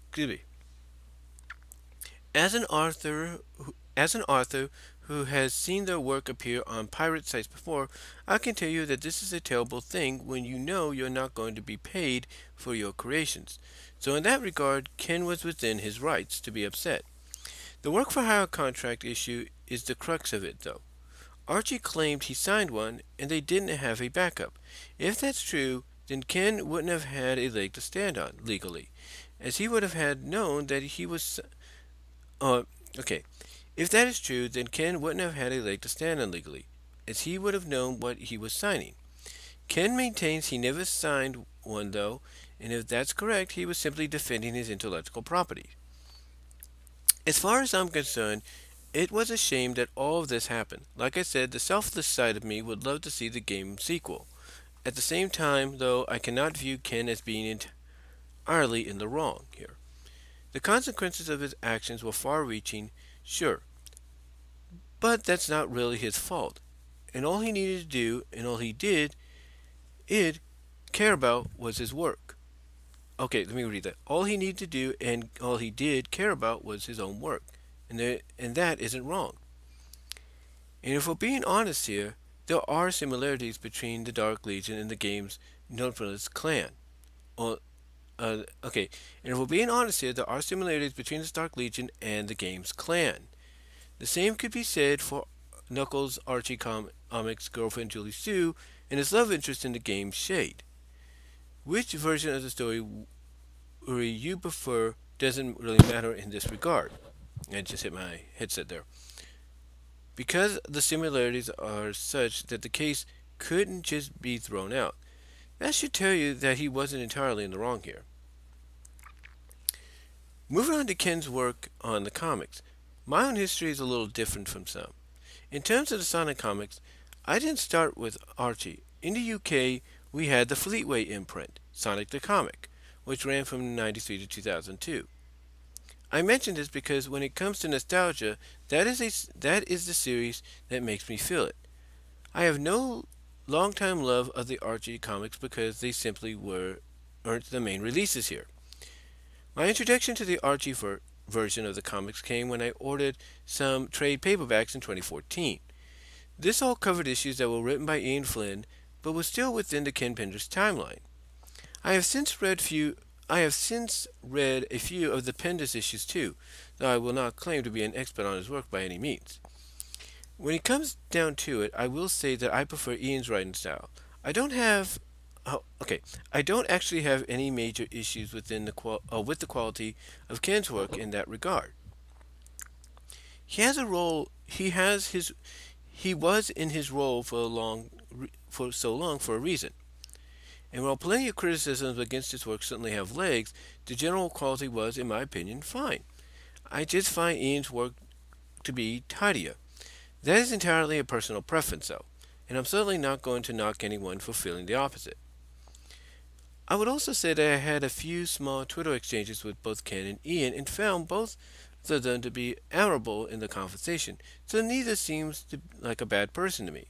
Excuse me. As an author who has seen their work appear on pirate sites before, I can tell you that this is a terrible thing when you know you're not going to be paid for your creations. So in that regard, Ken was within his rights to be upset. The work for hire contract issue is the crux of it, though. Archie claimed he signed one and they didn't have a backup. If that's true, then Ken wouldn't have had a leg to stand on legally, as he would have had known that he was. Uh, okay, if that is true, then Ken wouldn't have had a leg to stand on legally, as he would have known what he was signing. Ken maintains he never signed one, though, and if that's correct, he was simply defending his intellectual property. As far as I'm concerned, it was a shame that all of this happened. Like I said, the selfless side of me would love to see the game sequel. At the same time, though, I cannot view Ken as being entirely in the wrong here. The consequences of his actions were far reaching, sure, but that's not really his fault. And all he needed to do, and all he did care about was his work. Okay, let me read that. All he needed to do and all he did care about was his own work. And that isn't wrong. And if we're being honest here, there are similarities between the Dark Legion and the game's Notfulness clan. Or, okay, and if we're being honest here, there are similarities between the Dark Legion and the game's clan. The same could be said for Knuckles' Archie Comics' girlfriend Julie Sue and his love interest in the game's Shade. Which version of the story you prefer doesn't really matter in this regard. I just hit my headset there. Because the similarities are such that the case couldn't just be thrown out. That should tell you that he wasn't entirely in the wrong here. Moving on to Ken's work on the comics. My own history is a little different from some. In terms of the Sonic comics, I didn't start with Archie. In the UK, we had the Fleetway imprint, Sonic the Comic, which ran from 93 to 2002. I mention this because when it comes to nostalgia, that is the series that makes me feel it. I have no long-time love of the Archie comics because they simply weren't the main releases here. My introduction to the Archie version of the comics came when I ordered some trade paperbacks in 2014. This all covered issues that were written by Ian Flynn, but was still within the Ken Penders timeline. I have since read a few of the Penders issues too, though I will not claim to be an expert on his work by any means. When it comes down to it, I will say that I prefer Ian's writing style. I don't actually have any major issues with the quality of Ken's work in that regard. He has a role. He was in his role for so long for a reason. And while plenty of criticisms against his work certainly have legs, the general quality was, in my opinion, fine. I just find Ian's work to be tidier. That is entirely a personal preference, though, and I'm certainly not going to knock anyone for feeling the opposite. I would also say that I had a few small Twitter exchanges with both Ken and Ian and found both of them to be admirable in the conversation, so neither seems like a bad person to me.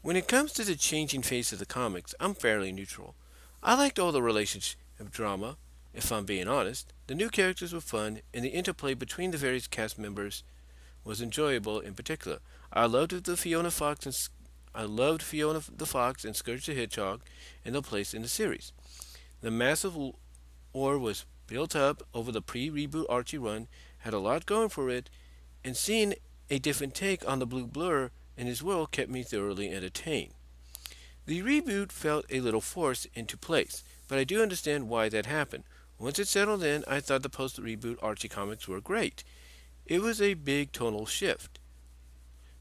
When it comes to the changing face of the comics, I'm fairly neutral. I liked all the relationship drama, if I'm being honest. The new characters were fun, and the interplay between the various cast members was enjoyable in particular. I loved Fiona the Fox and Scourge the Hedgehog and their place in the series. The massive lore was built up over the pre-reboot Archie run, had a lot going for it, and seeing a different take on the Blue Blur and his world kept me thoroughly entertained. The reboot felt a little forced into place, but I do understand why that happened. Once it settled in, I thought the post-reboot Archie comics were great. It was a big tonal shift,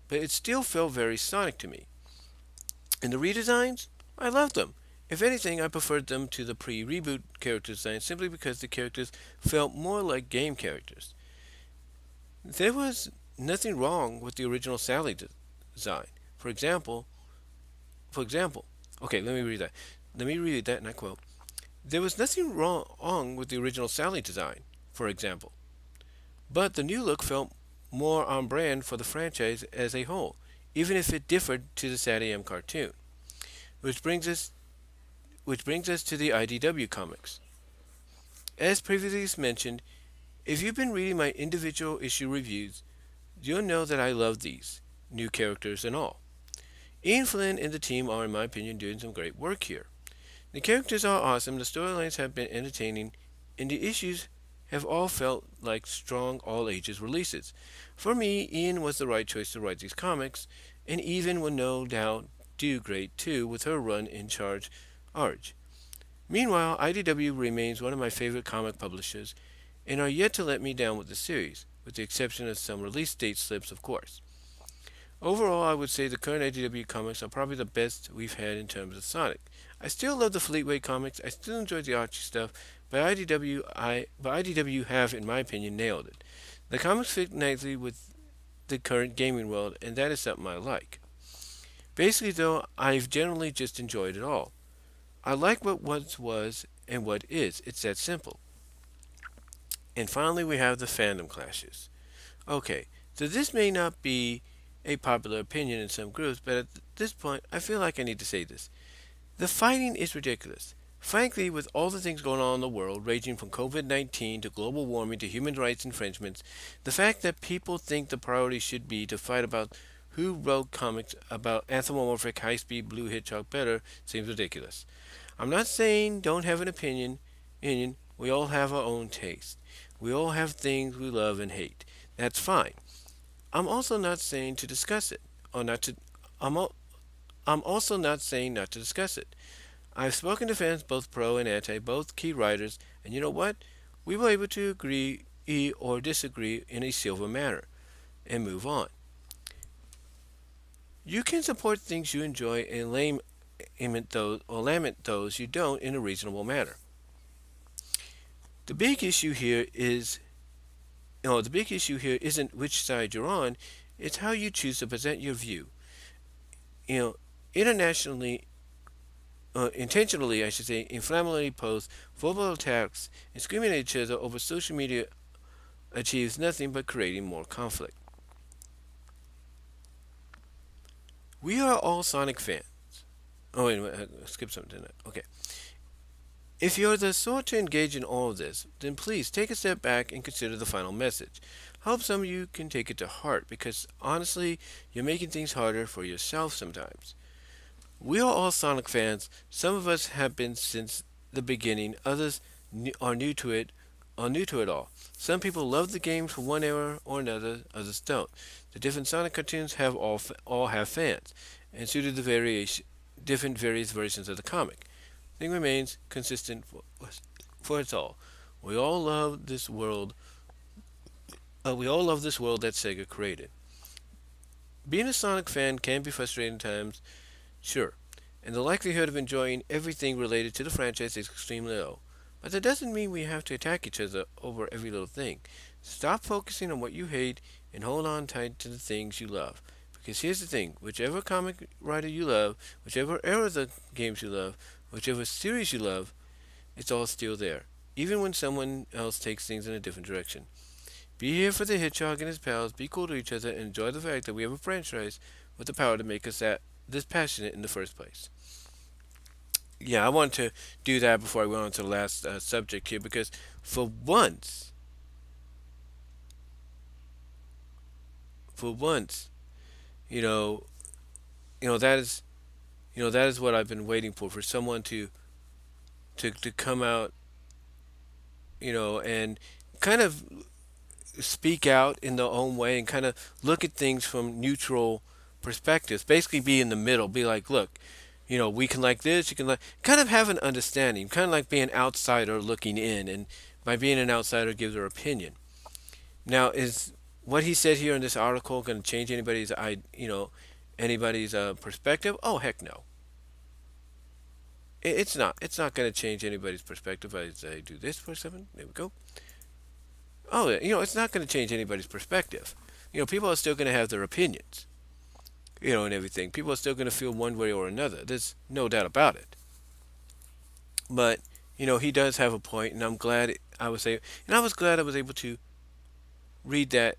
but it still felt very Sonic to me. And the redesigns? I loved them. If anything, I preferred them to the pre-reboot character design simply because the characters felt more like game characters. There was nothing wrong with the original Sally design. For example, okay, let me read that. Let me read that and I quote. There was nothing wrong with the original Sally design, for example. But the new look felt more on brand for the franchise as a whole, even if it differed to the SatAM cartoon. Which brings us to the IDW comics. As previously mentioned, if you've been reading my individual issue reviews, you'll know that I love these new characters and all. Ian Flynn and the team are, in my opinion, doing some great work here. The characters are awesome, the storylines have been entertaining, and the issues have all felt like strong all ages releases. For me, Ian was the right choice to write these comics, and Even will no doubt do great too with her run in charge Arch. Meanwhile, IDW remains one of my favorite comic publishers and are yet to let me down with the series, with the exception of some release date slips, of course. Overall, I would say the current IDW comics are probably the best we've had in terms of Sonic. I still love the Fleetway comics, I still enjoy the Archie stuff, but IDW have, in my opinion, nailed it. The comics fit nicely with the current gaming world, and that is something I like. Basically, though, I've generally just enjoyed it all. I like what once was and what is. It's that simple. And finally, we have the fandom clashes. Okay, so this may not be a popular opinion in some groups, but at this point, I feel like I need to say this. The fighting is ridiculous. Frankly, with all the things going on in the world, ranging from COVID-19 to global warming to human rights infringements, the fact that people think the priority should be to fight about who wrote comics about anthropomorphic high-speed blue hedgehog better seems ridiculous. I'm not saying don't have an opinion. We all have our own taste. We all have things we love and hate. That's fine. I'm also not saying to discuss it, or not to. I'm, al- I'm also not saying not to discuss it. I've spoken to fans, both pro and anti, both key writers, and you know what? We were able to agree or disagree in a civil manner and move on. You can support things you enjoy and lament those you don't in a reasonable manner. The big issue here is, the big issue here isn't which side you're on; it's how you choose to present your view. You know, internationally, intentionally, I should say, inflammatory posts, verbal attacks, and screaming at each other over social media achieves nothing but creating more conflict. We are all Sonic fans. Oh, wait a minute, I skipped something, didn't I? Okay. If you're the sort to engage in all of this, then please take a step back and consider the final message. I hope some of you can take it to heart because honestly, you're making things harder for yourself sometimes. We are all Sonic fans. Some of us have been since the beginning. Others are new to it all. Some people love the game for one era or another. Others don't. The different Sonic cartoons have all have fans, and so do the different various versions of the comic. The thing remains consistent for us all. We all love this world. We all love this world that Sega created. Being a Sonic fan can be frustrating at times, sure, and the likelihood of enjoying everything related to the franchise is extremely low. But that doesn't mean we have to attack each other over every little thing. Stop focusing on what you hate and hold on tight to the things you love. Because here's the thing, whichever comic writer you love, whichever era of the games you love, whichever series you love, it's all still there. Even when someone else takes things in a different direction. Be here for the Hedgehog and his pals, be cool to each other, and enjoy the fact that we have a franchise with the power to make us this passionate in the first place. Yeah, I wanted to do that before I went on to the last subject here because for once, for once, you know, you know that is, that is what I've been waiting for someone to come out, and kind of speak out in their own way and kind of look at things from neutral perspectives. Basically, be in the middle. Be like, look, we can like this. You can like kind of have an understanding. Kind of like being an outsider looking in, and by being an outsider, give their opinion. Now, is what he said here in this article going to change anybody's perspective? Oh, heck no. It's not. It's not going to change anybody's perspective. I do this for a second. There we go. Oh, it's not going to change anybody's perspective. People are still going to have their opinions, and everything. People are still going to feel one way or another. There's no doubt about it. But, he does have a point, and I'm glad I was glad I was able to read that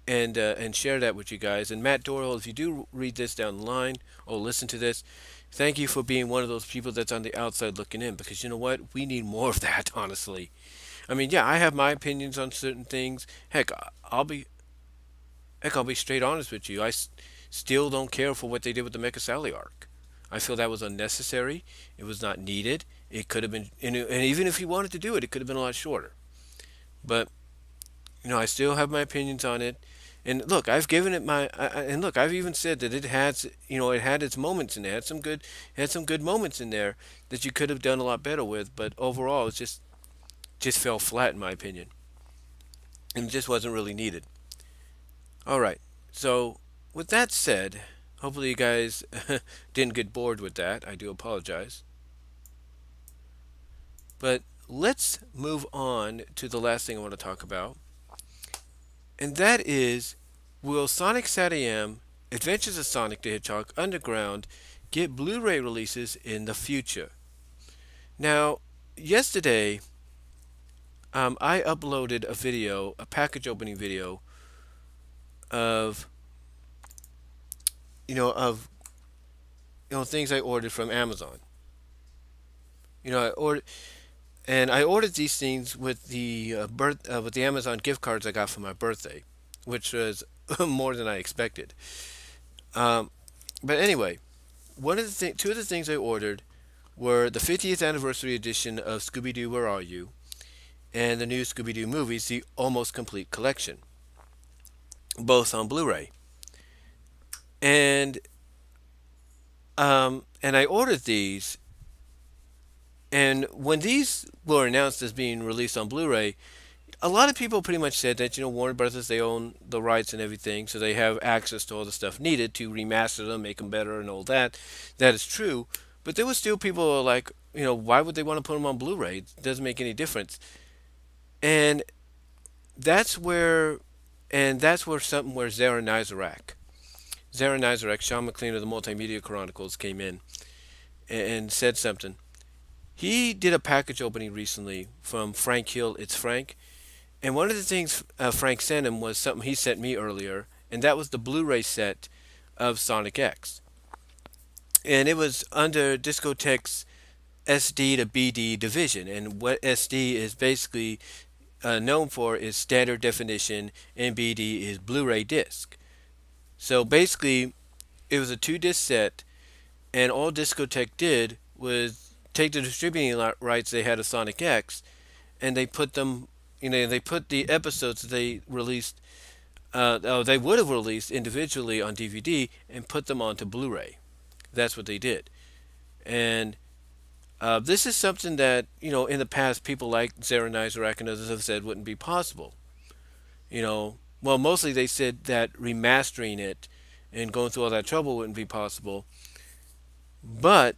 and share that with you guys. And Matt Doyle, if you do read this down the line or listen to this, thank you for being one of those people that's on the outside looking in, because you know what? We need more of that, honestly. I mean, yeah, I have my opinions on certain things. Heck, Heck, I'll be straight honest with you. Still don't care for what they did with the Mecha Sally arc. I feel that was unnecessary. It was not needed. It could have been, and even if he wanted to do it, it could have been a lot shorter. But I still have my opinions on it. And look, I've given it and look, I've even said that it has, it had its moments in there. It had some good moments in there that you could have done a lot better with. But overall, it just fell flat in my opinion, and it just wasn't really needed. All right. So with that said, hopefully you guys didn't get bored with that. I do apologize. But let's move on to the last thing I want to talk about, and that is, will Sonic SatAM, Adventures of Sonic the Hedgehog Underground, get Blu-ray releases in the future? Now, yesterday, I uploaded a video, a package opening video of of things I ordered from Amazon. I ordered And I ordered these things with the Amazon gift cards I got for my birthday, which was more than I expected. Um, but anyway, two of the things I ordered were the 50th anniversary edition of Scooby Doo Where Are You and the new Scooby Doo movies, the almost complete collection, both on Blu-ray. And and I ordered these, and when these were announced as being released on Blu-ray, a lot of people pretty much said that Warner Brothers, they own the rights and everything, so they have access to all the stuff needed to remaster them, make them better, and all that. That is true, but there were still people who are like, why would they want to put them on Blu-ray? It doesn't make any difference. And that's where, something where Zara Nizarak, Sean McLean of the Multimedia Chronicles came in and said something. He did a package opening recently from Frank Hill, It's Frank. And one of the things Frank sent him was something he sent me earlier, and that was the Blu-ray set of Sonic X. And it was under Discotek's SD to BD division. And what SD is basically known for is standard definition, and BD is Blu-ray disc. So basically, it was a two-disc set, and all Discotek did was take the distributing rights they had of Sonic X, and they put them, they put the episodes they released, they would have released individually on DVD, and put them onto Blu-ray. That's what they did. And this is something that, in the past, people like Zara Nizarak and others have said wouldn't be possible. Well, mostly they said that remastering it and going through all that trouble wouldn't be possible. But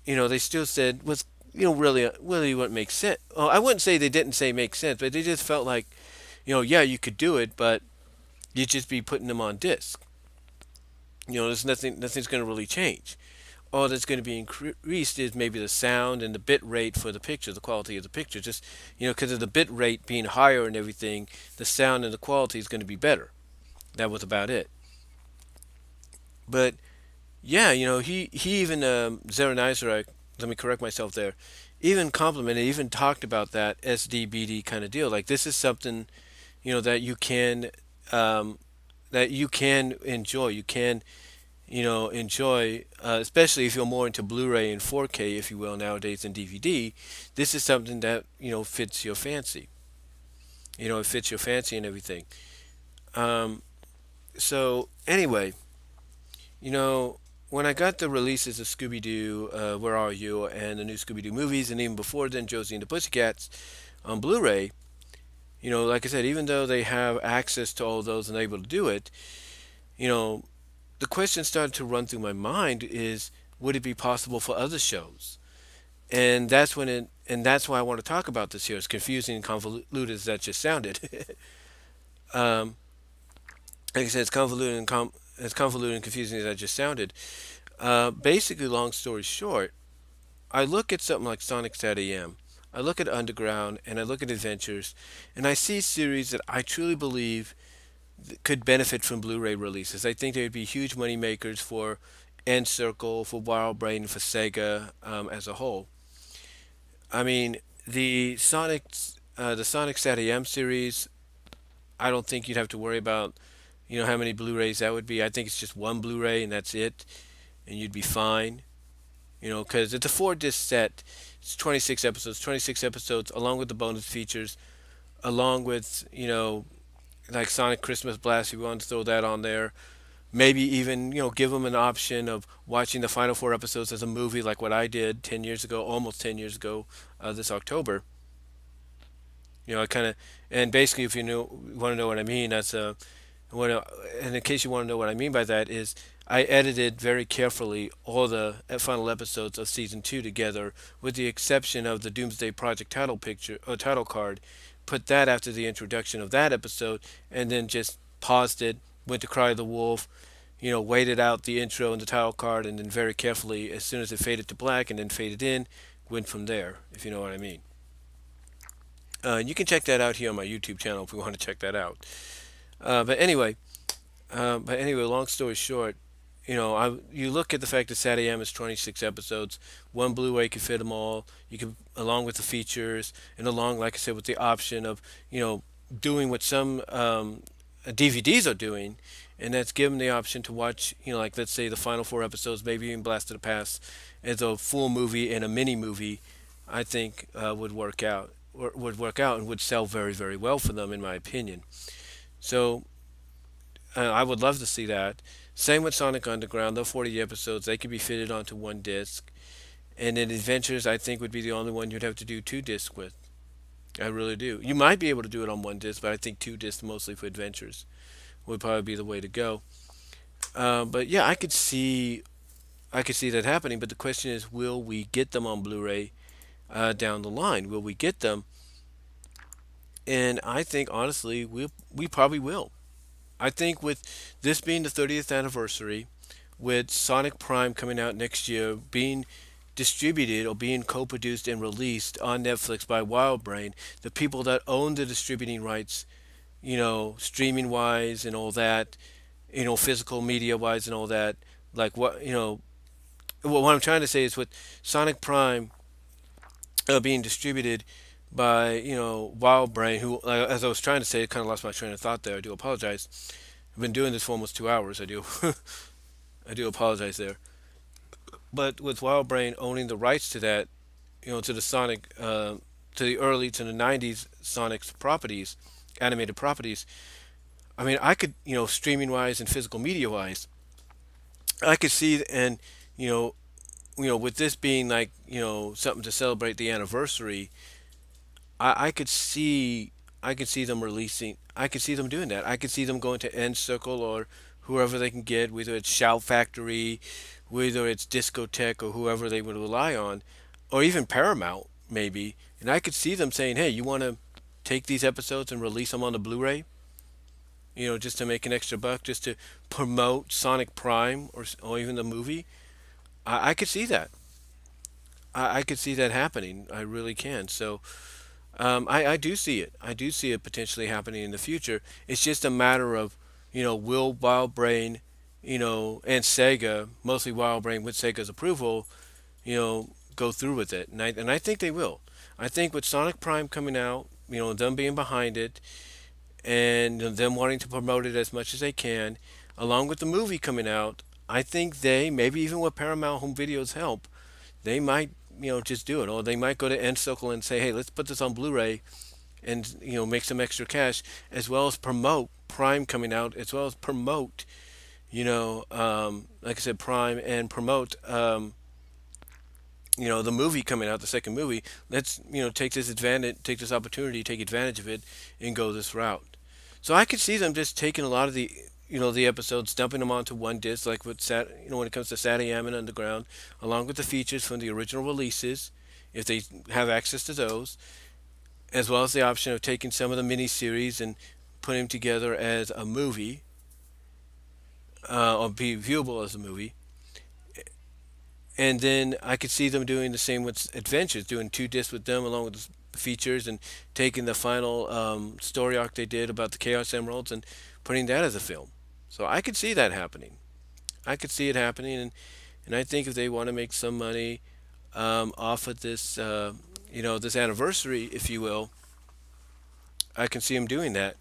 they still said was really wouldn't make sense. Well, I wouldn't say they didn't say make sense, but they just felt like, yeah, you could do it, but you'd just be putting them on disc. There's nothing's going to really change. All that's going to be increased is maybe the sound and the bit rate for the picture, the quality of the picture. Just because of the bit rate being higher and everything, the sound and the quality is going to be better. That was about it. But yeah, he even Zara Nizarak, let me correct myself there, even complimented, even talked about that SDBD kind of deal. Like, this is something that you can enjoy. You can enjoy, especially if you're more into Blu-ray and 4K, if you will, nowadays than DVD. This is something that fits your fancy. It fits your fancy and everything. Um, so anyway, when I got the releases of Scooby Doo, Where Are You, and the new Scooby Doo movies, and even before then, Josie and the Pussycats on Blu-ray, like I said, even though they have access to all those and able to do it, you know, the question started to run through my mind is, would it be possible for other shows? And that's why I want to talk about this here. As confusing and convoluted as that just sounded. um, like I said, as convoluted and confusing as that just sounded. Basically, long story short, I look at something like Sonic SatAM, I look at Underground, and I look at Adventures, and I see series that I truly believe could benefit from Blu-ray releases. I think they would be huge money makers for End Circle, for Wild Brain, for Sega as a whole. I mean, the Sonic SatAM series, I don't think you'd have to worry about You know how many Blu-rays that would be? I think it's just one Blu-ray and that's it, and you'd be fine. You know, because it's a four-disc set. It's 26 episodes. 26 episodes, along with the bonus features, along with like Sonic Christmas Blast. If you want to throw that on there, maybe even give them an option of watching the final four episodes as a movie, like what I did 10 years ago, almost 10 years ago, this October. I kind of, and basically, if want to know what I mean, that's what, and in case you want to know what I mean by that is I edited very carefully all the final episodes of season two together, with the exception of the Doomsday Project title picture or title card. Put that after the introduction of that episode, and then just paused it, went to Cry of the Wolf, waited out the intro and the title card, and then very carefully, as soon as it faded to black and then faded in, went from there. If you know what I mean. You can check that out here on my YouTube channel if you want to check that out. But anyway, long story short, you look at the fact that SatAM is 26 episodes. One Blu-ray can fit them all. You can, along with the features, and along, like I said, with the option of doing what some DVDs are doing, and that's give them the option to watch, like let's say the final four episodes, maybe even Blast of the Past, as a full movie and a mini movie. I think would work out, and would sell very, very well for them, in my opinion. So I would love to see that. Same with Sonic Underground. Those 40 episodes, they could be fitted onto one disc. And then Adventures, I think, would be the only one you'd have to do two discs with. I really do. You might be able to do it on one disc, but I think two discs mostly for Adventures would probably be the way to go. But yeah, I could see that happening. But the question is, will we get them on Blu-ray down the line? Will we get them? And I think honestly, we probably will. I think with this being the 30th anniversary, with Sonic Prime coming out next year, being distributed or being co-produced and released on Netflix by WildBrain, the people that own the distributing rights, streaming wise and all that, physical media wise and all that, like what I'm trying to say is with Sonic Prime being distributed by WildBrain, who, as I was trying to say, I kind of lost my train of thought there. I do apologize. I've been doing this for almost 2 hours. I do, I do apologize there. But with WildBrain owning the rights to that, to the Sonic, to the '90s Sonic's properties, animated properties. I mean, I could, streaming wise and physical media wise, I could see, and you know, with this being like, something to celebrate the anniversary, I could see them releasing. I could see them doing that. I could see them going to End Circle or whoever they can get, whether it's Shout Factory, whether it's Discotheque or whoever they would rely on, or even Paramount maybe. And I could see them saying, "Hey, you want to take these episodes and release them on the Blu-ray? Just to make an extra buck, just to promote Sonic Prime or even the movie." I could see that. I could see that happening. I really can. So I do see it. I do see it potentially happening in the future. It's just a matter of, will WildBrain, and Sega, mostly WildBrain with Sega's approval, go through with it. And I think they will. I think with Sonic Prime coming out, them being behind it, and them wanting to promote it as much as they can, along with the movie coming out, I think they, maybe even with Paramount Home Video's help, they might, just do it. Or they might go to End Circle and say, hey, let's put this on Blu-ray and, make some extra cash, as well as promote Prime coming out, as well as promote, like I said, Prime, and promote, the movie coming out, the second movie. Let's, take this opportunity, take advantage of it, and go this route. So I could see them just taking a lot of the episodes, dumping them onto one disc, like with when it comes to SatAM and Underground, along with the features from the original releases, if they have access to those, as well as the option of taking some of the miniseries and putting them together as a movie, or be viewable as a movie. And then I could see them doing the same with Adventures, doing two discs with them along with the features, and taking the final story arc they did about the Chaos Emeralds and putting that as a film. So I could see that happening. I could see it happening, and I think if they want to make some money off of this, this anniversary, if you will, I can see them doing that.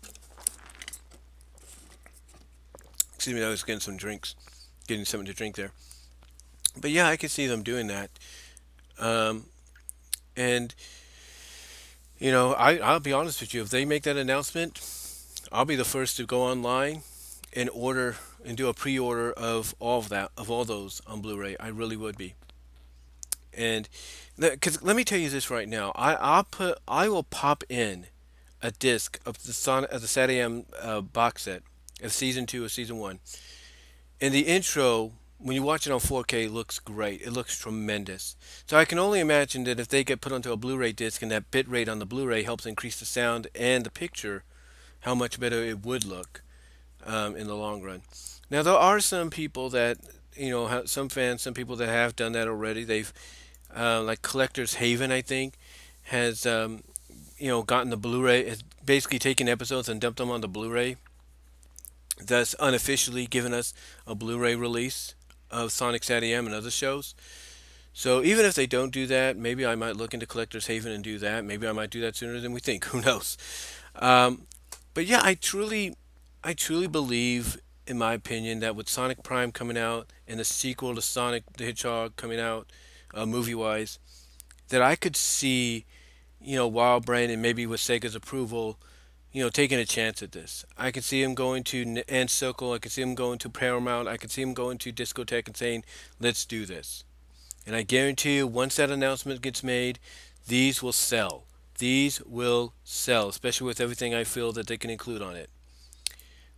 Excuse me, I was getting something to drink there. But yeah, I could see them doing that. Um, and I'll be honest with you. If they make that announcement, I'll be the first to go online and order and do a pre-order of all of that, of all those on Blu-ray. I really would be. And because let me tell you this right now, I will pop in a disc of the SatAM box set of season two or season one. And the intro, when you watch it on 4K, looks great. It looks tremendous. So I can only imagine that if they get put onto a Blu-ray disc and that bit rate on the Blu-ray helps increase the sound and the picture, how much better it would look in the long run. Now there are some people that some fans, some people that have done that already. They've like Collector's Haven, I think, has gotten the Blu-ray, has basically taken episodes and dumped them on the Blu-ray, thus unofficially given us a Blu-ray release of Sonic SatAM and other shows. So even if they don't do that, maybe I might look into Collector's Haven and do that. Maybe I might do that sooner than we think. Who knows? Um, but yeah, I truly believe, in my opinion, that with Sonic Prime coming out and the sequel to Sonic the Hedgehog coming out, movie-wise, that I could see, Wild Brain and maybe with Sega's approval, taking a chance at this. I could see him going to Ant Circle. I could see him going to Paramount. I could see him going to Discotek and saying, "Let's do this." And I guarantee you, once that announcement gets made, these will sell. These will sell, especially with everything I feel that they can include on it.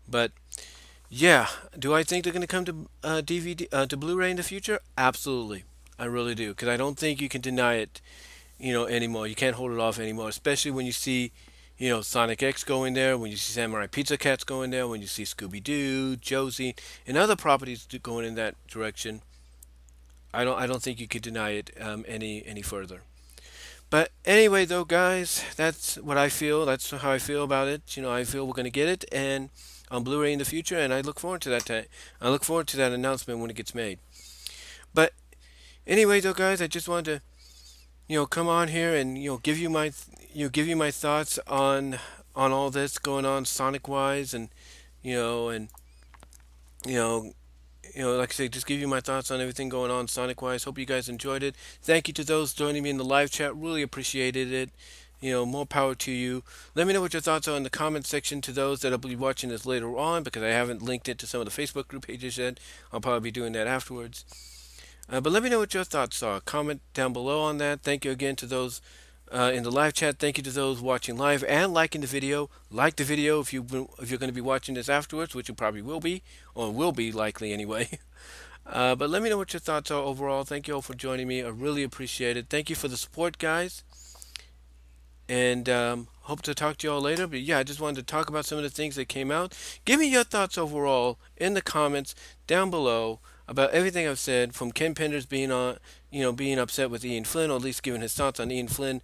But yeah, do I think they're going to come to DVD to Blu-ray in the future? Absolutely, I really do, because I don't think you can deny it, anymore. You can't hold it off anymore, especially when you see, Sonic X going there, when you see Samurai Pizza Cats going there, when you see Scooby Doo, Josie, and other properties going in that direction. I don't think you could deny it any further. But anyway, though, guys, that's what I feel. That's how I feel about it. I feel we're going to get it and on Blu-ray in the future, and I look forward to that time. I look forward to that announcement when it gets made. But anyway, though, guys, I just wanted to come on here and give you my thoughts on all this going on Sonic wise, and and you know like I say, just give you my thoughts on everything going on Sonic wise. Hope you guys enjoyed it. Thank you to those joining me in the live chat. Really appreciated it. More power to you. Let me know what your thoughts are in the comment section to those that'll be watching this later on, because I haven't linked it to some of the Facebook group pages yet. I'll probably be doing that afterwards. But let me know what your thoughts are. Comment down below on that. Thank you again to those in the live chat. Thank you to those watching live and liking the video. Like the video if you're going to be watching this afterwards, which you probably will be, or will be likely anyway. But let me know what your thoughts are overall. Thank you all for joining me. I really appreciate it. Thank you for the support, guys. And hope to talk to you all later. But yeah, I just wanted to talk about some of the things that came out. Give me your thoughts overall in the comments down below about everything I've said, from Ken Penders being upset with Ian Flynn, or at least giving his thoughts on Ian Flynn,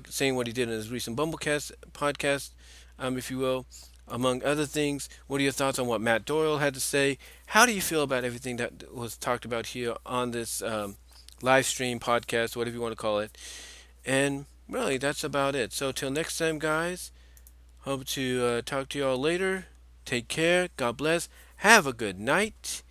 saying what he did in his recent Bumblecast podcast, if you will, among other things. What are your thoughts on what Matt Doyle had to say? How do you feel about everything that was talked about here on this live stream podcast, whatever you want to call it? And really, that's about it. So till next time, guys, hope to talk to you all later. Take care. God bless. Have a good night.